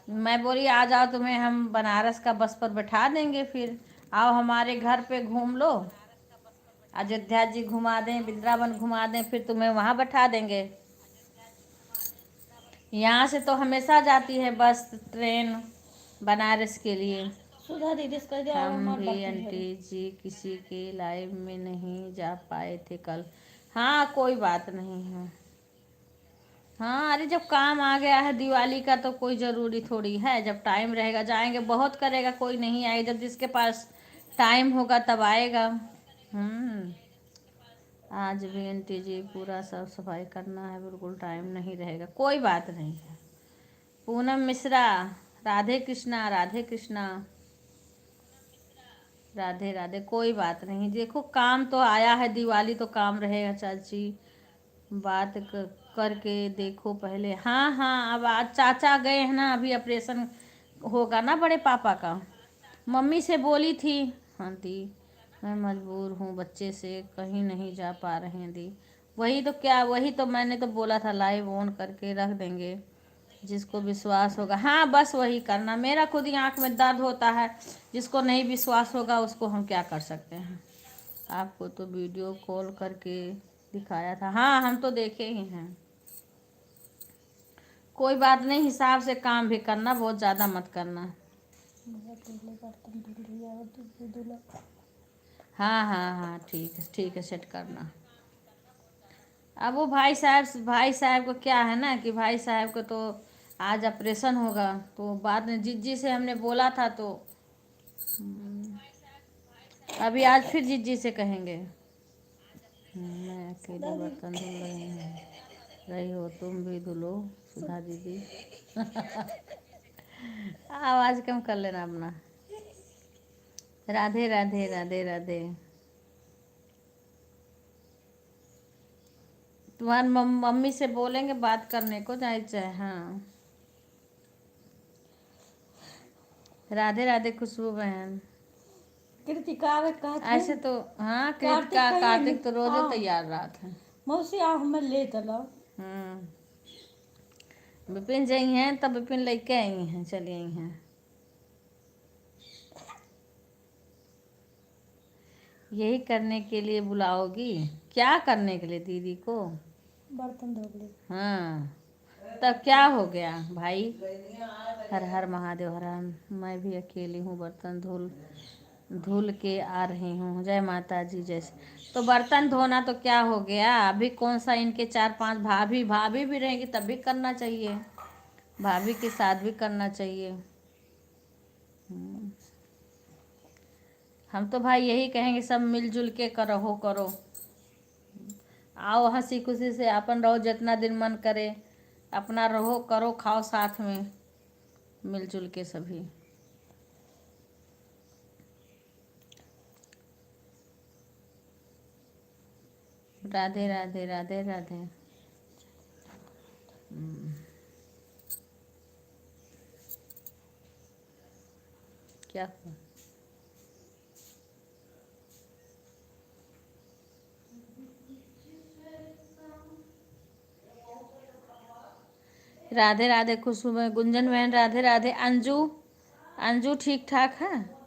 मैं बोली आ जाओ, तुम्हें हम बनारस का बस पर बैठा देंगे, फिर आओ हमारे घर पे घूम लो, अयोध्या जी घुमा दें, वृंदावन घुमा दें, फिर तुम्हें वहाँ बैठा देंगे। यहाँ से तो हमेशा जाती है बस ट्रेन बनारस के लिए। सुधा दीदी हम भी आंटी जी किसी के लाइव में नहीं जा पाए थे कल। हाँ कोई बात नहीं है। हाँ अरे जब काम आ गया है दिवाली का तो कोई ज़रूरी थोड़ी है, जब टाइम रहेगा जाएंगे, बहुत करेगा कोई नहीं आएगा, जब जिसके पास टाइम होगा तब आएगा। आज भी आंटी जी पूरा साफ सफाई करना है, बिल्कुल टाइम नहीं रहेगा, कोई बात नहीं है। पूनम मिश्रा, राधे कृष्णा राधे कृष्णा, राधे राधे, कोई बात नहीं। देखो काम तो आया है, दिवाली तो काम रहेगा चाची, बात करके देखो पहले। हाँ हाँ, अब आज चाचा गए हैं ना, अभी ऑपरेशन होगा ना बड़े पापा का, मम्मी से बोली थी हाँ दी मैं मजबूर हूँ, बच्चे से कहीं नहीं जा पा रहे हैं दी। वही तो क्या, वही तो मैंने तो बोला था लाइव ऑन करके रख देंगे, जिसको विश्वास होगा। हाँ बस वही करना। मेरा खुद ही आँख में दर्द होता है, जिसको नहीं विश्वास होगा उसको हम क्या कर सकते हैं। आपको तो वीडियो कॉल करके दिखाया था। हाँ हम तो देखे ही हैं। कोई बात नहीं, हिसाब से काम भी करना, बहुत ज़्यादा मत करना। बर्तन धुल रही है और दूध धुला। हाँ हाँ हाँ ठीक है सेट करना। अब वो भाई साहब को क्या है ना कि भाई साहब को तो आज ऑपरेशन होगा, तो बाद में जिज्जी से हमने बोला था, तो अभी आज फिर जिज्जी से कहेंगे। मैं अकेले बर्तन धुल रही हो, तुम भी धुलो सुधा दीदी। आवाज़ कम कर लेना अपना। राधे राधे राधे राधे। तुम्हारी मम्मी से बोलेंगे बात करने को, चाहे। हाँ राधे राधे खुशबू बहन। कृतिका आवे कहते ऐसे तो हाँ, कृतिका कार्तिक तो रोज तैयार रहा था। मौसी आ हमें ले चलो। विपिन जी हैं तब विपिन लेके आई हैं, चली आई हैं। यही करने के लिए बुलाओगी? क्या करने के लिए दीदी को? बर्तन धो ले। हाँ तब क्या हो गया भाई। हर हर महादेव, हर हर। मैं भी अकेली हूँ, बर्तन धुल के आ रही हूँ। जय माता जी। जैसे तो बर्तन धोना तो क्या हो गया, अभी कौन सा इनके 4-5 भाभी भी रहेंगी तब भी करना चाहिए, भाभी के साथ भी करना चाहिए। हम तो भाई यही कहेंगे सब मिलजुल के करो। आओ हंसी खुशी से अपन रहो, जितना दिन मन करे अपना रहो, करो, खाओ साथ में मिलजुल के सभी। राधे राधे राधे राधे। क्या हुआ? राधे राधे खुशबू में, गुंजन बहन राधे राधे। अंजू ठीक ठाक है?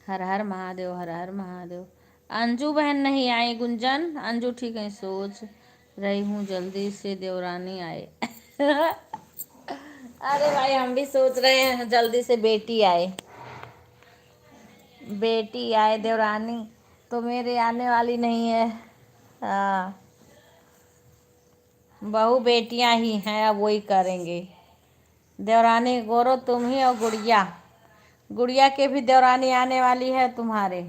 हर हर महादेव, हर हर महादेव। अंजू बहन नहीं आई, गुंजन अंजू ठीक है। सोच रही हूँ जल्दी से देवरानी आए। अरे भाई हम भी सोच रहे हैं जल्दी से बेटी आए देवरानी तो मेरे आने वाली नहीं है। हाँ बहू बेटियां ही हैं, अब वही करेंगे। देवरानी गौरव तुम ही और गुड़िया के भी देवरानी आने वाली है तुम्हारे।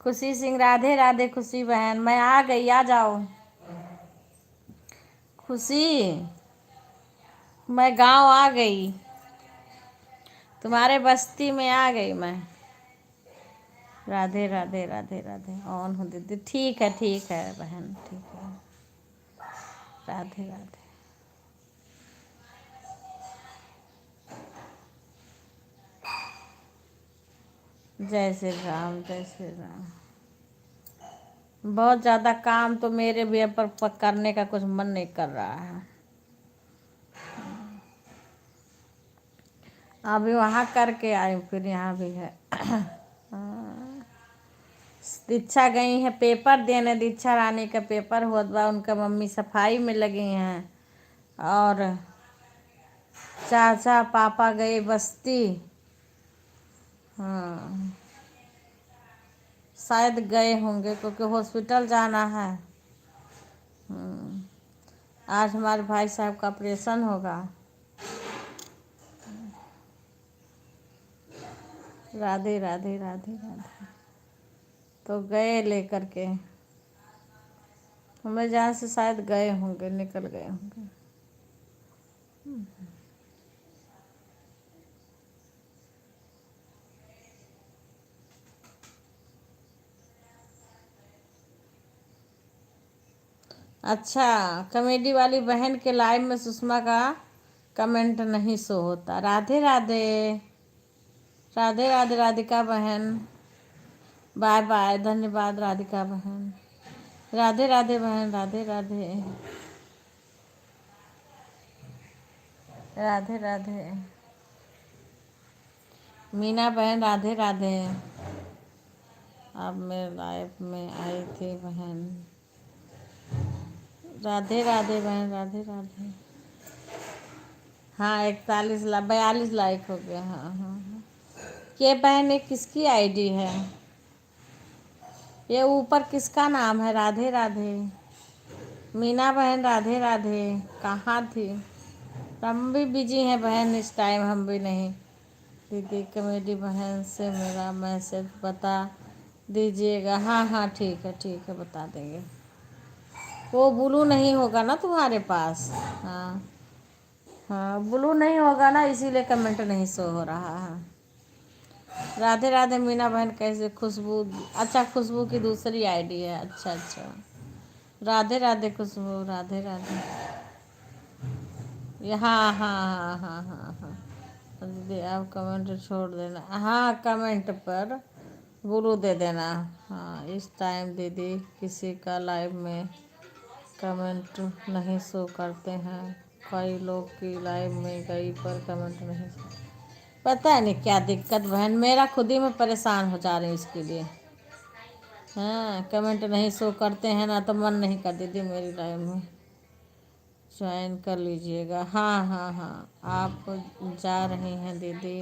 खुशी सिंह राधे राधे। खुशी बहन मैं आ गई, आ जाओ। खुशी मैं गांव आ गई, तुम्हारे बस्ती में आ गई मैं। राधे राधे राधे राधे। ऑन हो दीदी। ठीक है बहन, ठीक है। राधे राधे। जय श्री राम, जय श्री राम। बहुत ज़्यादा काम तो मेरे भी पर करने का कुछ मन नहीं कर रहा है। अभी वहाँ करके आई, फिर यहाँ भी है। दीक्षा गई है पेपर देने, दीक्षा रानी का पेपर हुआ बा, उनका मम्मी सफाई में लगी हैं, और चाचा पापा गए बस्ती। हाँ शायद गए होंगे क्योंकि हॉस्पिटल जाना है। आज हमारे भाई साहब का ऑपरेशन होगा। राधे राधे राधे राधे। तो गए लेकर के, हमें जहाँ से शायद गए होंगे, निकल गए होंगे। अच्छा कॉमेडी वाली बहन के लाइव में सुषमा का कमेंट नहीं शो होता। राधे राधे। राधे राधे राधिका बहन, बाय बाय, धन्यवाद राधिका बहन। राधे राधे बहन, राधे राधे, राधे राधे। मीना बहन राधे राधे, आप मेरे लाइफ में आई थी बहन। राधे राधे बहन, राधे राधे। हाँ 42 लाइक हो गया। हाँ हाँ हाँ। ये बहन ये किसकी आईडी है? ये ऊपर किसका नाम है? राधे राधे। मीना बहन राधे राधे, कहाँ थी? हम भी बिजी हैं बहन इस टाइम, हम भी नहीं। दीदी कमेडी बहन से मेरा मैसेज बता दीजिएगा। हाँ हाँ ठीक है बता देंगे। वो ब्लू नहीं होगा ना तुम्हारे पास? हाँ हाँ ब्लू नहीं होगा ना, इसीलिए कमेंट नहीं शो हो रहा है। राधे राधे मीना बहन, कैसे? खुशबू, अच्छा खुशबू की दूसरी आईडी है। अच्छा अच्छा, राधे राधे खुशबू, राधे राधे। हाँ हाँ हाँ हाँ हाँ हाँ दीदी आप कमेंट छोड़ देना। हाँ कमेंट पर ब्लू दे देना। हाँ इस टाइम दीदी किसी का लाइव में कमेंट नहीं शो करते हैं। कई लोग की लाइव में गई पर कमेंट नहीं शो। पता है नहीं क्या दिक्कत बहन, मेरा खुद ही मैं परेशान हो जा रही हूँ इसके लिए। हाँ कमेंट नहीं शो करते हैं ना, तो मन नहीं कर दीदी मेरी लाइव में ज्वाइन कर लीजिएगा। हाँ हाँ हाँ आप जा रही हैं दीदी,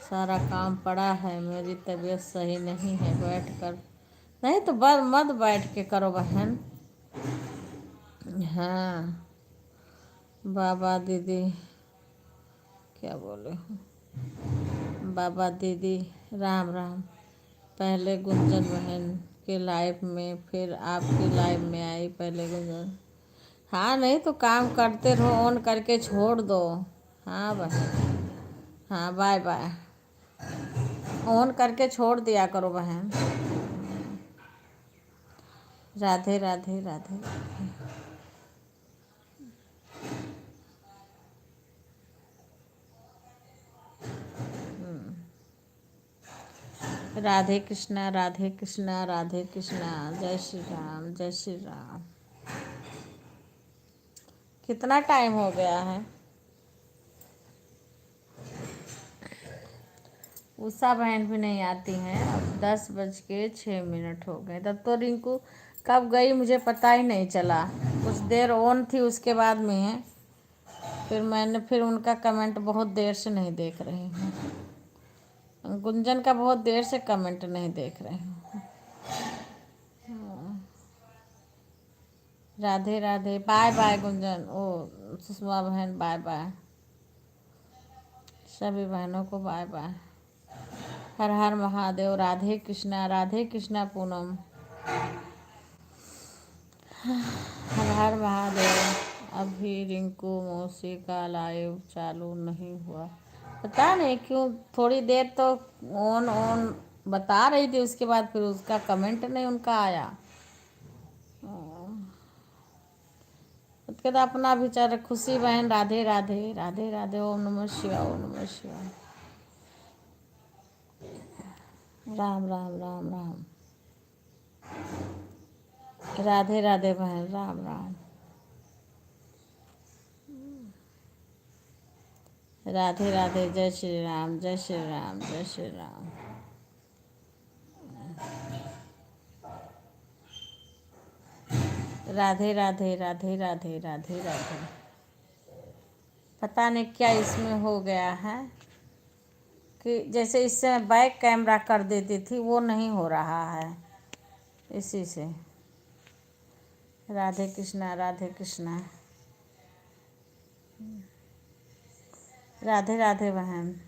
सारा काम पड़ा है, मेरी तबीयत सही नहीं है, बैठ कर नहीं तो मत बैठ के करो बहन। हाँ बाबा दीदी क्या बोले, बाबा दीदी राम राम। पहले गुंजन बहन के लाइव में, फिर आपकी लाइव में आई। पहले गुंजन, हाँ नहीं तो काम करते रहो, ऑन करके छोड़ दो। हाँ बहन, हाँ बाय बाय, ऑन करके छोड़ दिया करो बहन। राधे राधे, राधे राधे। राधे कृष्णा, राधे कृष्णा, राधे कृष्णा। जय श्री राम, जय श्री राम। कितना टाइम हो गया है? उषा बहन भी नहीं आती हैं। अब 10:06 हो गए। तब तो रिंकू कब गई मुझे पता ही नहीं चला। कुछ देर ऑन थी, उसके बाद में है फिर उनका कमेंट बहुत देर से नहीं देख रही हूँ। गुंजन का बहुत देर से कमेंट नहीं देख रही हूँ। Radhe Radhe, bye bye Gunjan. ओ सुषमा बहन बाय बाय, सभी बहनों को बाय बाय। हर हर महादेव। राधे कृष्णा पूनम। हर हर महादेव। अभी रिंकू मौसी का लाइव चालू नहीं हुआ, पता नहीं क्यों। थोड़ी देर तो ऑन बता रही थी, उसके बाद फिर उसका कमेंट नहीं उनका आया। उसके बाद अपना विचार। खुशी बहन राधे राधे, राधे राधे। ओम नमः शिवाय, ओम नमः शिवाय। राम राम राम राम। राधे राधे बहन, राम राम। राधे राधे, जय श्री राम, जय श्री राम, जय श्री राम। राधे राधे, राधे राधे, राधे राधे। पता नहीं क्या इसमें हो गया है कि जैसे इससे मैं बैक कैमरा कर देती थी, वो नहीं हो रहा है इसी से। राधे कृष्णा, राधे कृष्णा। राधे राधे बहन।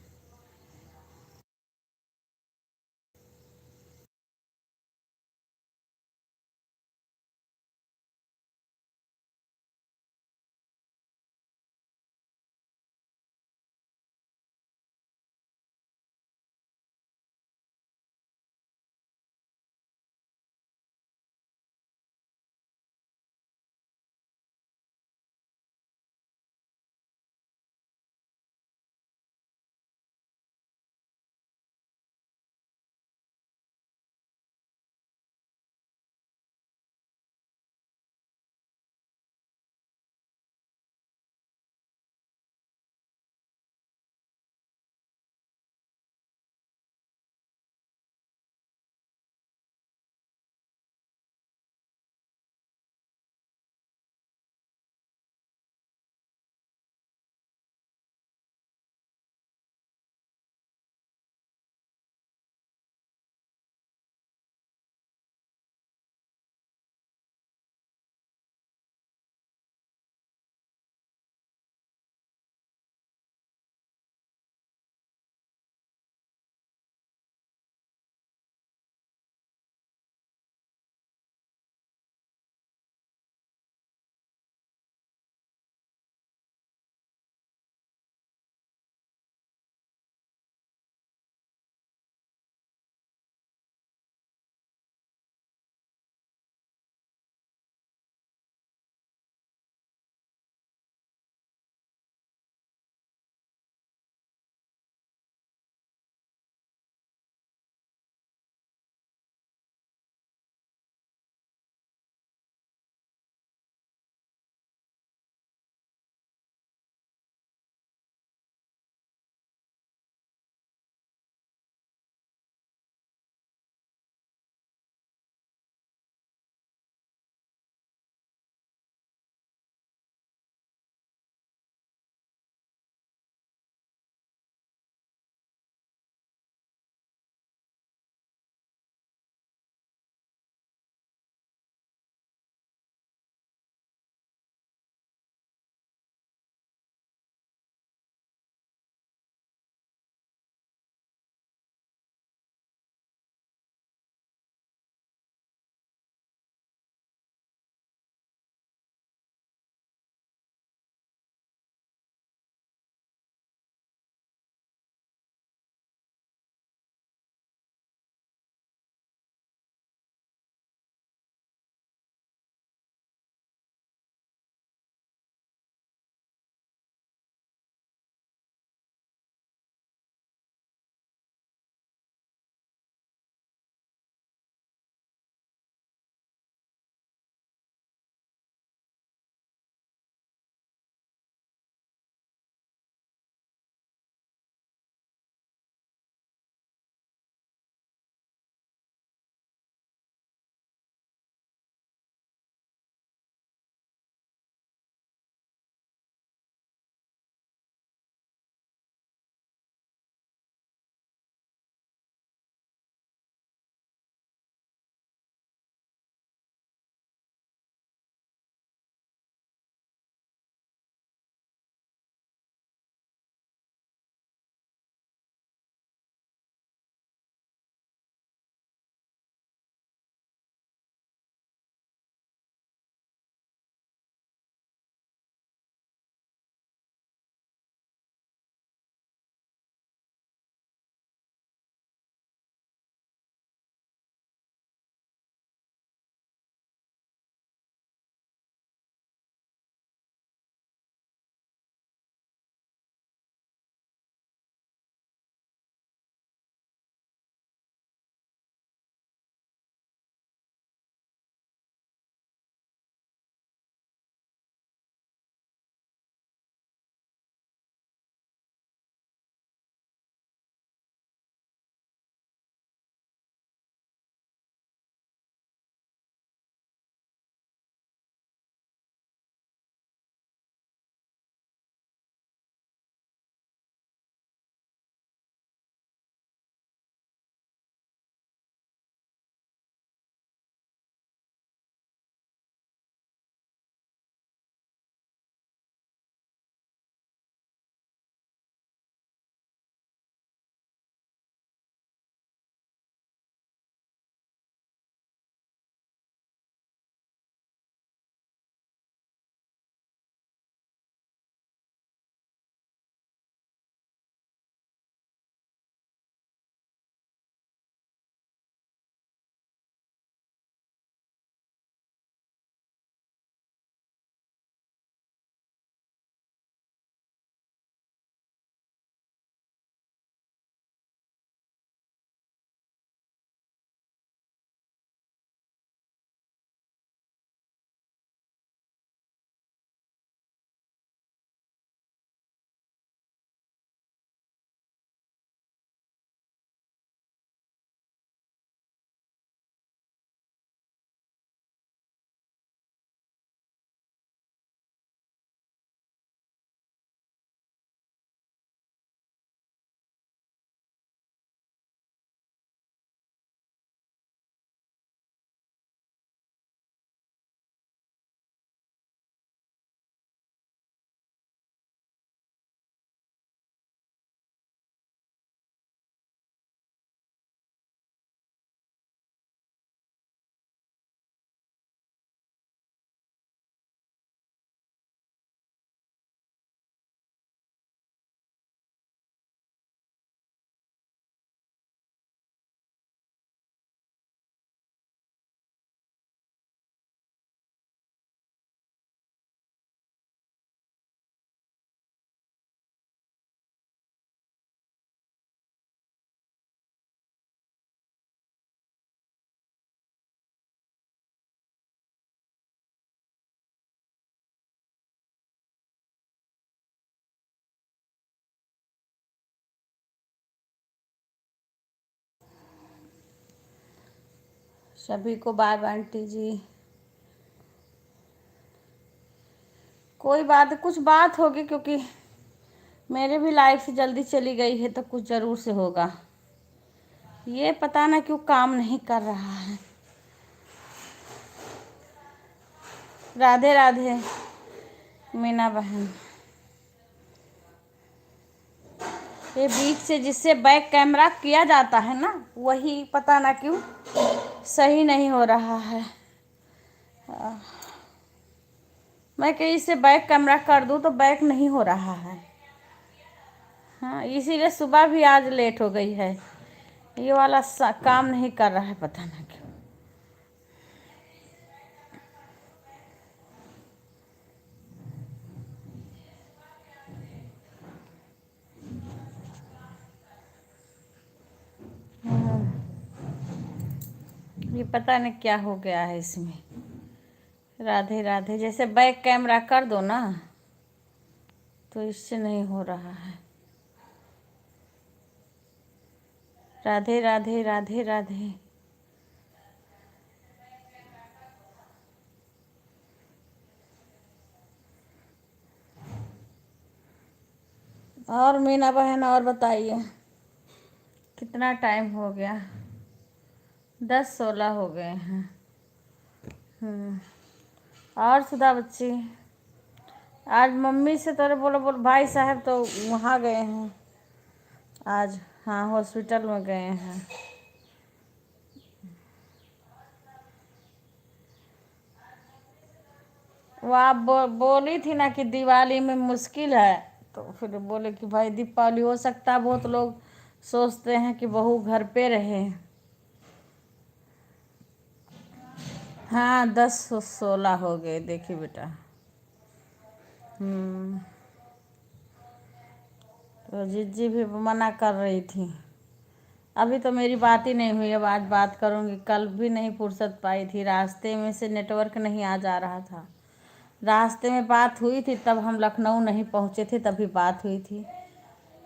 सभी को बाय बाय आंटी जी। कोई बात, कुछ बात होगी, क्योंकि मेरे भी लाइफ से जल्दी चली गई है तो कुछ ज़रूर से होगा। ये पता ना क्यों काम नहीं कर रहा है। राधे राधे मीना बहन। ये बीच से जिससे बैक कैमरा किया जाता है ना, वही पता ना क्यों सही नहीं हो रहा है। मैं कहीं से बैक कैमरा कर दूं तो बैक नहीं हो रहा है। हाँ, इसीलिए सुबह भी आज लेट हो गई है। ये वाला काम नहीं कर रहा है, पता ना क्यों। ये पता नहीं क्या हो गया है इसमें। राधे राधे। जैसे बैक कैमरा कर दो ना तो इससे नहीं हो रहा है। राधे राधे राधे राधे। और मीना बहन, और बताइए कितना टाइम हो गया? 10-16 हो गए हैं। और सुधा बच्ची, आज मम्मी से तो बोलो भाई साहब तो वहाँ गए हैं आज। हाँ, हॉस्पिटल में गए हैं। वो आप बोली थी ना कि दिवाली में मुश्किल है, तो फिर बोले कि भाई दीपावली हो सकता है। बहुत लोग सोचते हैं कि बहू घर पे रहे। हाँ, 10-16 हो गए। देखिए बेटा। तो जिज्जी भी मना कर रही थी। अभी तो मेरी बात ही नहीं हुई, अब आज बात करूँगी। कल भी नहीं फुर्सत पाई थी, रास्ते में से नेटवर्क नहीं आ जा रहा था। रास्ते में बात हुई थी, तब हम लखनऊ नहीं पहुँचे थे, तभी बात हुई थी।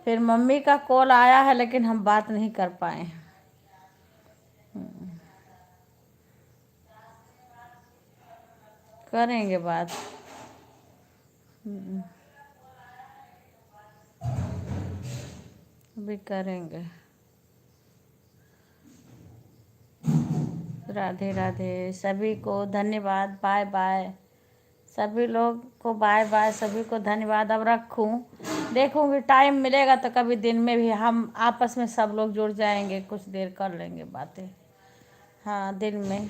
फिर मम्मी का कॉल आया है, लेकिन हम बात नहीं कर पाए। करेंगे बात। अभी करेंगे। राधे राधे। सभी को धन्यवाद। Bye bye. सभी लोग को बाय बाय। सभी को धन्यवाद। अब रखूं, देखूंगी टाइम मिलेगा तो कभी दिन में भी हम आपस में सब लोग जुड़ जाएंगे, कुछ देर कर लेंगे बातें। हाँ, दिन में।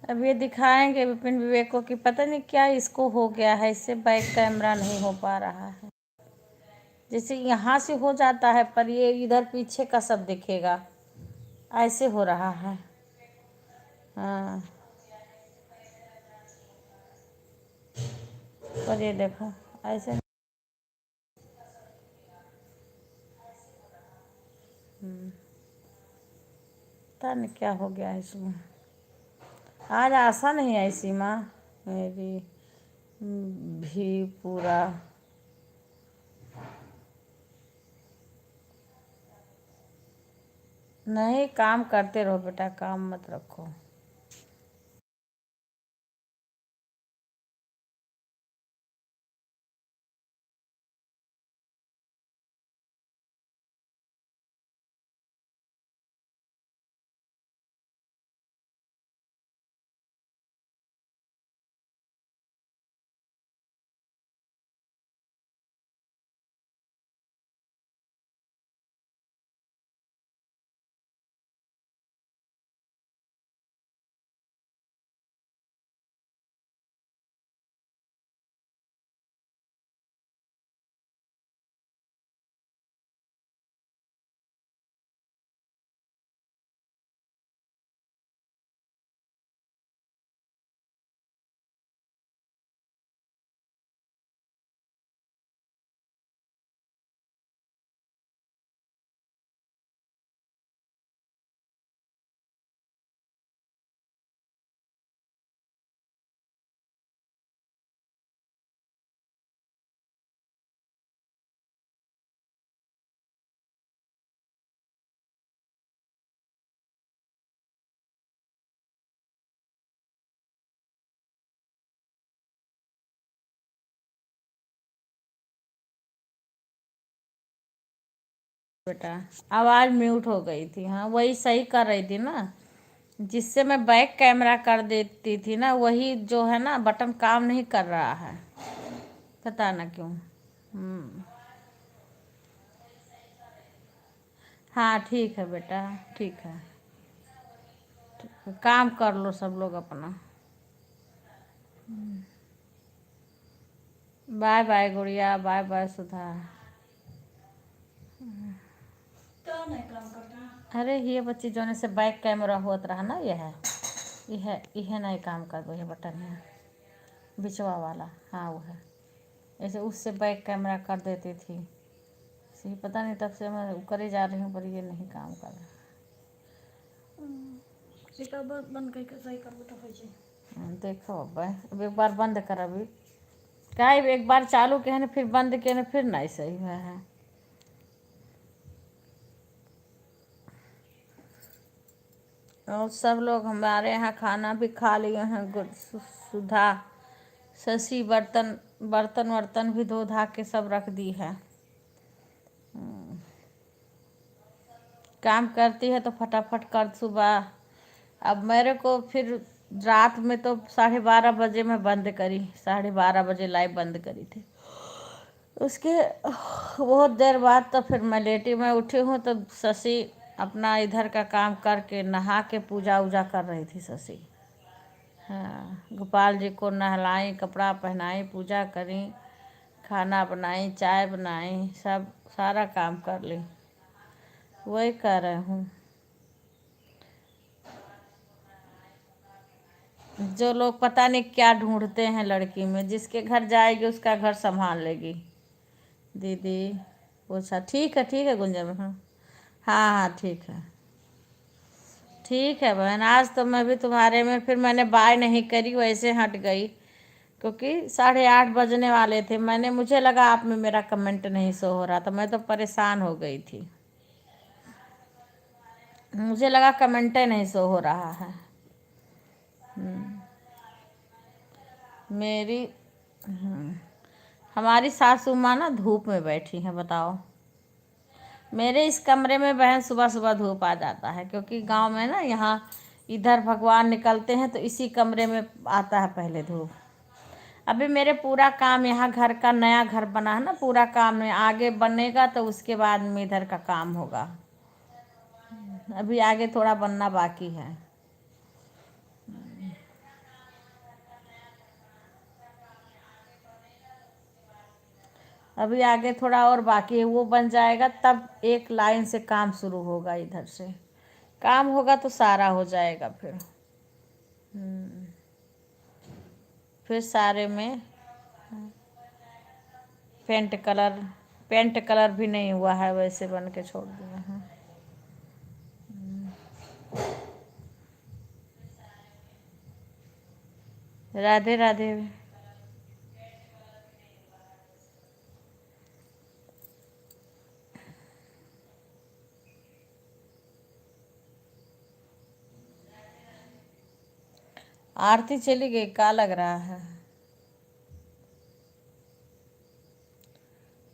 अब ये दिखाएंगे विपिन विवेक को कि पता नहीं क्या इसको हो गया है, इससे बैक कैमरा नहीं हो पा रहा है। जैसे यहाँ से हो जाता है, पर ये इधर पीछे का सब दिखेगा, ऐसे हो रहा है। हाँ, पर ये देखो ऐसे। पता नहीं क्या हो गया है इसमें। आज आशा नहीं आई सीमा मेरी भी पूरा। नहीं, काम करते रहो बेटा, काम मत रखो। बेटा आवाज़ म्यूट हो गई थी। हाँ वही सही कर रही थी ना, जिससे मैं बैक कैमरा कर देती थी ना, वही जो है ना बटन काम नहीं कर रहा है, पता ना क्यों। हाँ ठीक है बेटा, ठीक है, काम कर लो सब लोग अपना। बाय बाय गुड़िया, बाय बाय सुधा। क्या नहीं काम करता। अरे ये बच्ची जोने से बैक कैमरा होत रहा ना, यह नहीं काम कर रही है बटन है बिचवा वाला। हाँ वो है, ऐसे उससे बैक कैमरा कर देती थी, सही पता नहीं, तब से मैं करे जा रही हूँ पर ये नहीं काम कर रहा। बंद करके सही करबो तो हो जाए। देखो अब एक बार बंद कर, अभी क्या एक बार चालू किया ना फिर बंद किया ना फिर नहीं सही हुआ है। और सब लोग हमारे यहाँ खाना भी खा लिए हैं। सुधा शशि बर्तन वर्तन भी धो धा के सब रख दी है। काम करती है तो फटाफट कर सुबह। अब मेरे को फिर रात में तो 12:30 बजे मैं बंद करी, 12:30 बजे लाइव बंद करी थी। उसके बहुत देर बाद तो फिर मैं लेटी, मैं उठी हूँ तो शशि अपना इधर का काम करके नहा के पूजा वूजा कर रही थी शशि। हाँ गोपाल जी को नहलाई, कपड़ा पहनाई, पूजा करी, खाना बनाई, चाय बनाई, सब सारा काम कर ली, वही कर रही हूँ। जो लोग पता नहीं क्या ढूंढते हैं लड़की में, जिसके घर जाएगी उसका घर संभाल लेगी। दीदी पूछा, ठीक है गुंजन। हाँ हाँ ठीक है बहन। आज तो मैं भी तुम्हारे में फिर मैंने बाय नहीं करी, वैसे हट गई क्योंकि 8:30 बजने वाले थे। मुझे लगा आप में मेरा कमेंट नहीं शो हो रहा था, मैं तो परेशान हो गई थी, मुझे लगा कमेंट नहीं शो हो रहा है। मेरी हमारी सासू माँ ना धूप में बैठी हैं, बताओ। मेरे इस कमरे में बहन सुबह सुबह धूप आ जाता है, क्योंकि गांव में ना यहाँ इधर भगवान निकलते हैं तो इसी कमरे में आता है पहले धूप। अभी मेरे पूरा काम यहाँ घर का नया घर बना है ना, पूरा काम में आगे बनेगा तो उसके बाद में इधर का काम होगा। अभी आगे थोड़ा बनना बाकी है। अभी आगे थोड़ा और बाकी है, वो बन जाएगा तब एक लाइन से काम शुरू होगा। इधर से काम होगा तो सारा हो जाएगा फिर सारे में पेंट कलर भी नहीं हुआ है, वैसे बन के छोड़ दिया है। राधे राधे। आरती चली गई, क्या लग रहा है?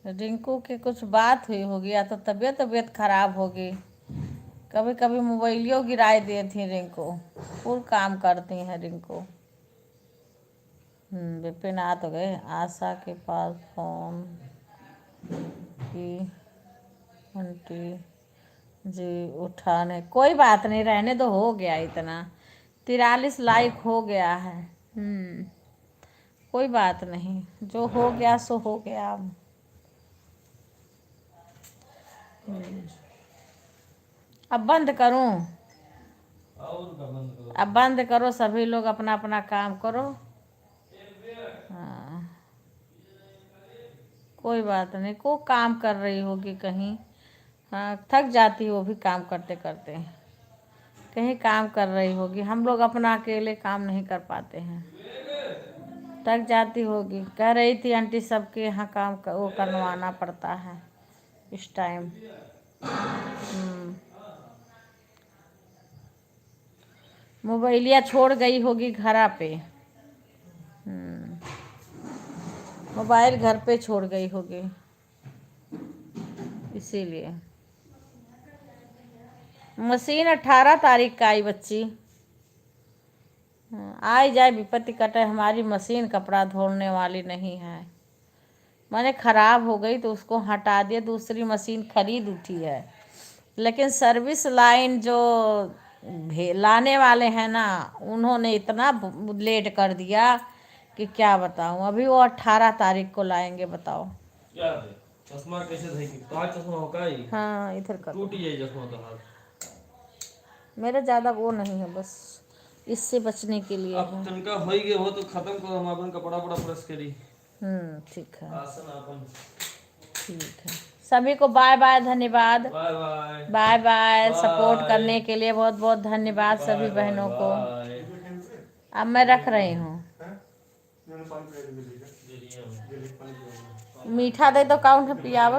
रिंकू की कुछ बात हुई होगी या तो तबीयत खराब होगी। कभी कभी मोबाइलियों गिराए दिए थी रिंकू, फुल काम करती हैं रिंकू। विपिन आ तो गए। आशा के पास फोन की आंटी जी उठाने, कोई बात नहीं, रहने दो, हो गया इतना, 43 लाइक हो गया है। कोई बात नहीं, जो हो गया सो हो गया। अब बंद करूं? और का बंद करो। अब बंद करो, सभी लोग अपना अपना काम करो। हाँ कोई बात नहीं, को काम कर रही होगी कहीं। हाँ थक जाती हो भी काम करते करते, कहीं काम कर रही होगी। हम लोग अपना अकेले काम नहीं कर पाते हैं, थक जाती होगी। कह रही थी आंटी सबके यहाँ काम वो करवाना पड़ता है इस टाइम। मोबाइलिया छोड़ गई होगी घर पे, मोबाइल घर पे छोड़ गई होगी इसीलिए। मशीन 18 तारीख का आई बच्ची। आई जाए विपत्ति कटे, हमारी मशीन कपड़ा धोने वाली नहीं है। मैंने ख़राब हो गई तो उसको हटा दिया, दूसरी मशीन खरीद उठी है। लेकिन सर्विस लाइन जो लाने वाले हैं ना, उन्होंने इतना लेट कर दिया कि क्या बताऊं। अभी वो 18 तारीख को लाएंगे, बताओ। क्या है चश्मा कैसे धरेगी? तो चश्मा हो का ही हाँ इधर कर, टूट जाए चश्मा तो हाथ। मेरा ज़्यादा वो नहीं है, बस इससे बचने के लिए अब है। तनका हो ही गए हो तो खत्म करो, हम अपन कपड़ा पड़ा प्रेस करी। ठीक है, आसन अपन। ठीक है। सभी को बाय बाय, धन्यवाद। Bye bye bye bye. Bye. Support करने के लिए बहुत बहुत धन्यवाद सभी बहनों को। अब मैं रख रही हूँ। मीठा दे तो काउंट पियावा।